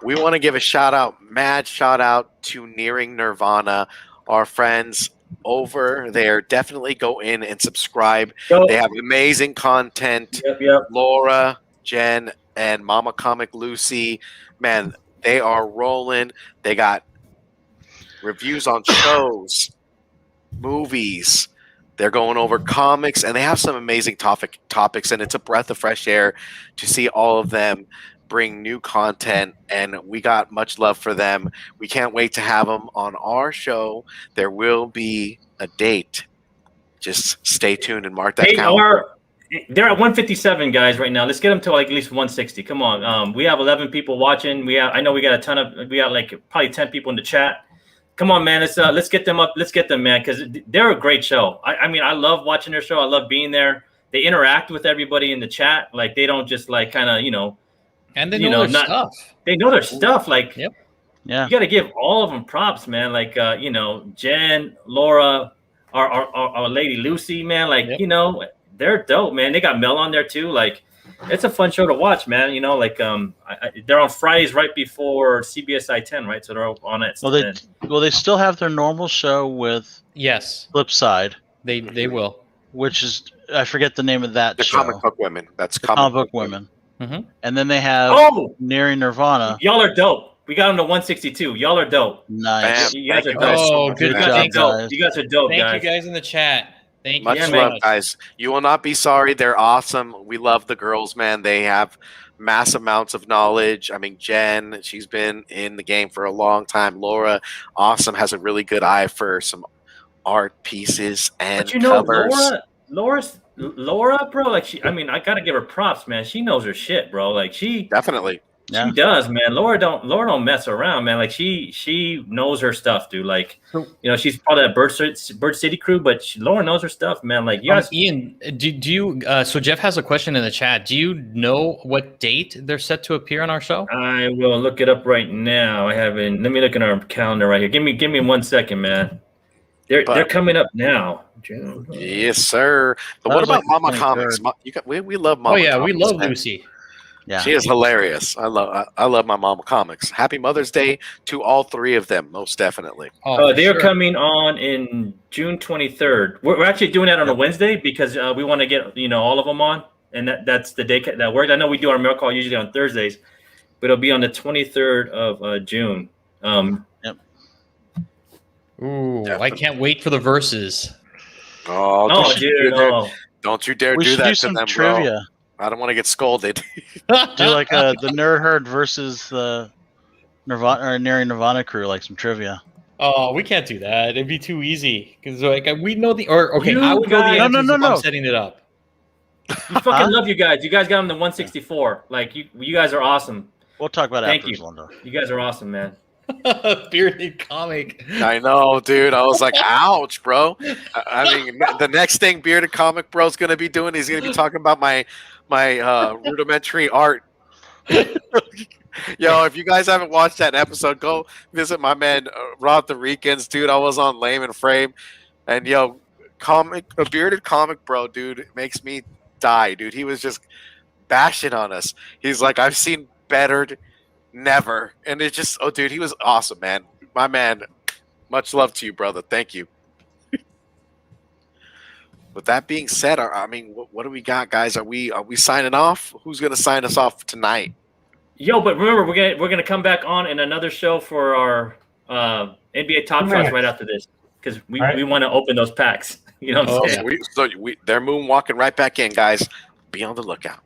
We want to give a mad shout out to Nearing Nirvana, our friends over there. Definitely go in and subscribe. Yo, They have amazing content. yep. Laura, Jen, and Mama Comic Lucy, man, they are rolling. They got reviews on shows, movies. They're going over comics, and they have some amazing topics, and it's a breath of fresh air to see all of them bring new content, and we got much love for them. We can't wait to have them on our show. There will be a date. Just stay tuned and mark that calendar. They're at 157 guys right now. Let's get them to like at least 160. Come on. We have 11 people watching. I know we got like probably 10 people in the chat. Come on, man. Let's get them up. Let's get them, man, because they're a great show. I mean, I love watching their show. I love being there. They interact with everybody in the chat. Like, they don't just like kind of, And they know their stuff. They know their stuff. Like, Yep. Yeah. you got to give all of them props, man. Like, Jen, Laura, our lady Lucy, man. Like, Yep. They're dope, man. They got Mel on there too. Like, it's a fun show to watch, man. They're on Fridays right before CBS I-10, right? So they're on it. Well, they still have their normal show with Yes, Flipside, they will. which is I forget the name of that The show. Comic Book Women. That's Comic Book Women. Mhm. And then they have Nearing Nirvana. Y'all are dope. We got them to 162. Y'all are dope. Nice. Bam. You guys Thank are you guys dope. so Oh, much. good You Good guys job, are dope. guys. You guys are dope, Thank guys. you guys in the chat. Thank Much you. man. love, guys. You will not be sorry. They're awesome. We love the girls, man. They have mass amounts of knowledge. I mean, Jen, she's been in the game for a long time. Laura, awesome, has a really good eye for some art pieces and But you know, covers. Laura, bro, like I gotta give her props, man. She knows her shit, bro. Like she Definitely. Yeah. does, man. Laura don't mess around, man. Like she knows her stuff, dude. Like, she's part of that Bird City crew, but Laura knows her stuff, man. Like, you guys, Ian, do you? So Jeff has a question in the chat. Do you know what date they're set to appear on our show? I will look it up right now. Let me look in our calendar right here. Give me 1 second, man. They're coming up now. June. Yes, sir. But That what was about like Mama 23rd. Comics? We love Mama. Oh yeah, we Comics, love man. Lucy. Yeah. She is hilarious. I love my Mama Comics. Happy Mother's Day to all three of them, most definitely. Oh, They're sure. coming on in June 23rd. We're actually doing that on a Wednesday because we want to get all of them on, and that's the day that works. I know we do our mail call usually on Thursdays, but it'll be on the 23rd of June. Ooh, I Definitely. can't wait for the verses. Oh, Oh, don't you dude, dare, no. don't you dare We do should that do to some them, trivia. bro. I don't want to get scolded. Do like the Nerd Herd versus the Nirvana or Nary Nirvana crew, like some trivia. Oh, we can't do that. It'd be too easy because like we know the or okay, You I would know the guys- answers No, if no. I'm setting it up. We fucking love you guys. You guys got him the 164. Like you guys are awesome. We'll talk about it Thank afterwards, you. Londo. You guys are awesome, man. Bearded comic. I know, dude. I was like, ouch, bro. I mean, the next thing Bearded Comic Bro's going to be doing, he's going to be talking about my rudimentary art. Yo, if you guys haven't watched that episode, go visit my man Rob the Weekends, dude. I was on Lame and Frame, and yo, a Bearded Comic Bro, dude, it makes me die, dude. He was just bashing on us. He's like, I've seen better, never, and it just, oh, dude, he was awesome, man. My man, much love to you, brother. Thank you. With that being said, I mean, what do we got, guys? Are we signing off? Who's gonna sign us off tonight? Yo, but remember, we're gonna come back on in another show for our NBA Top Shots right after this because we want to open those packs. You know what I'm saying? They're moonwalking right back in, guys. Be on the lookout.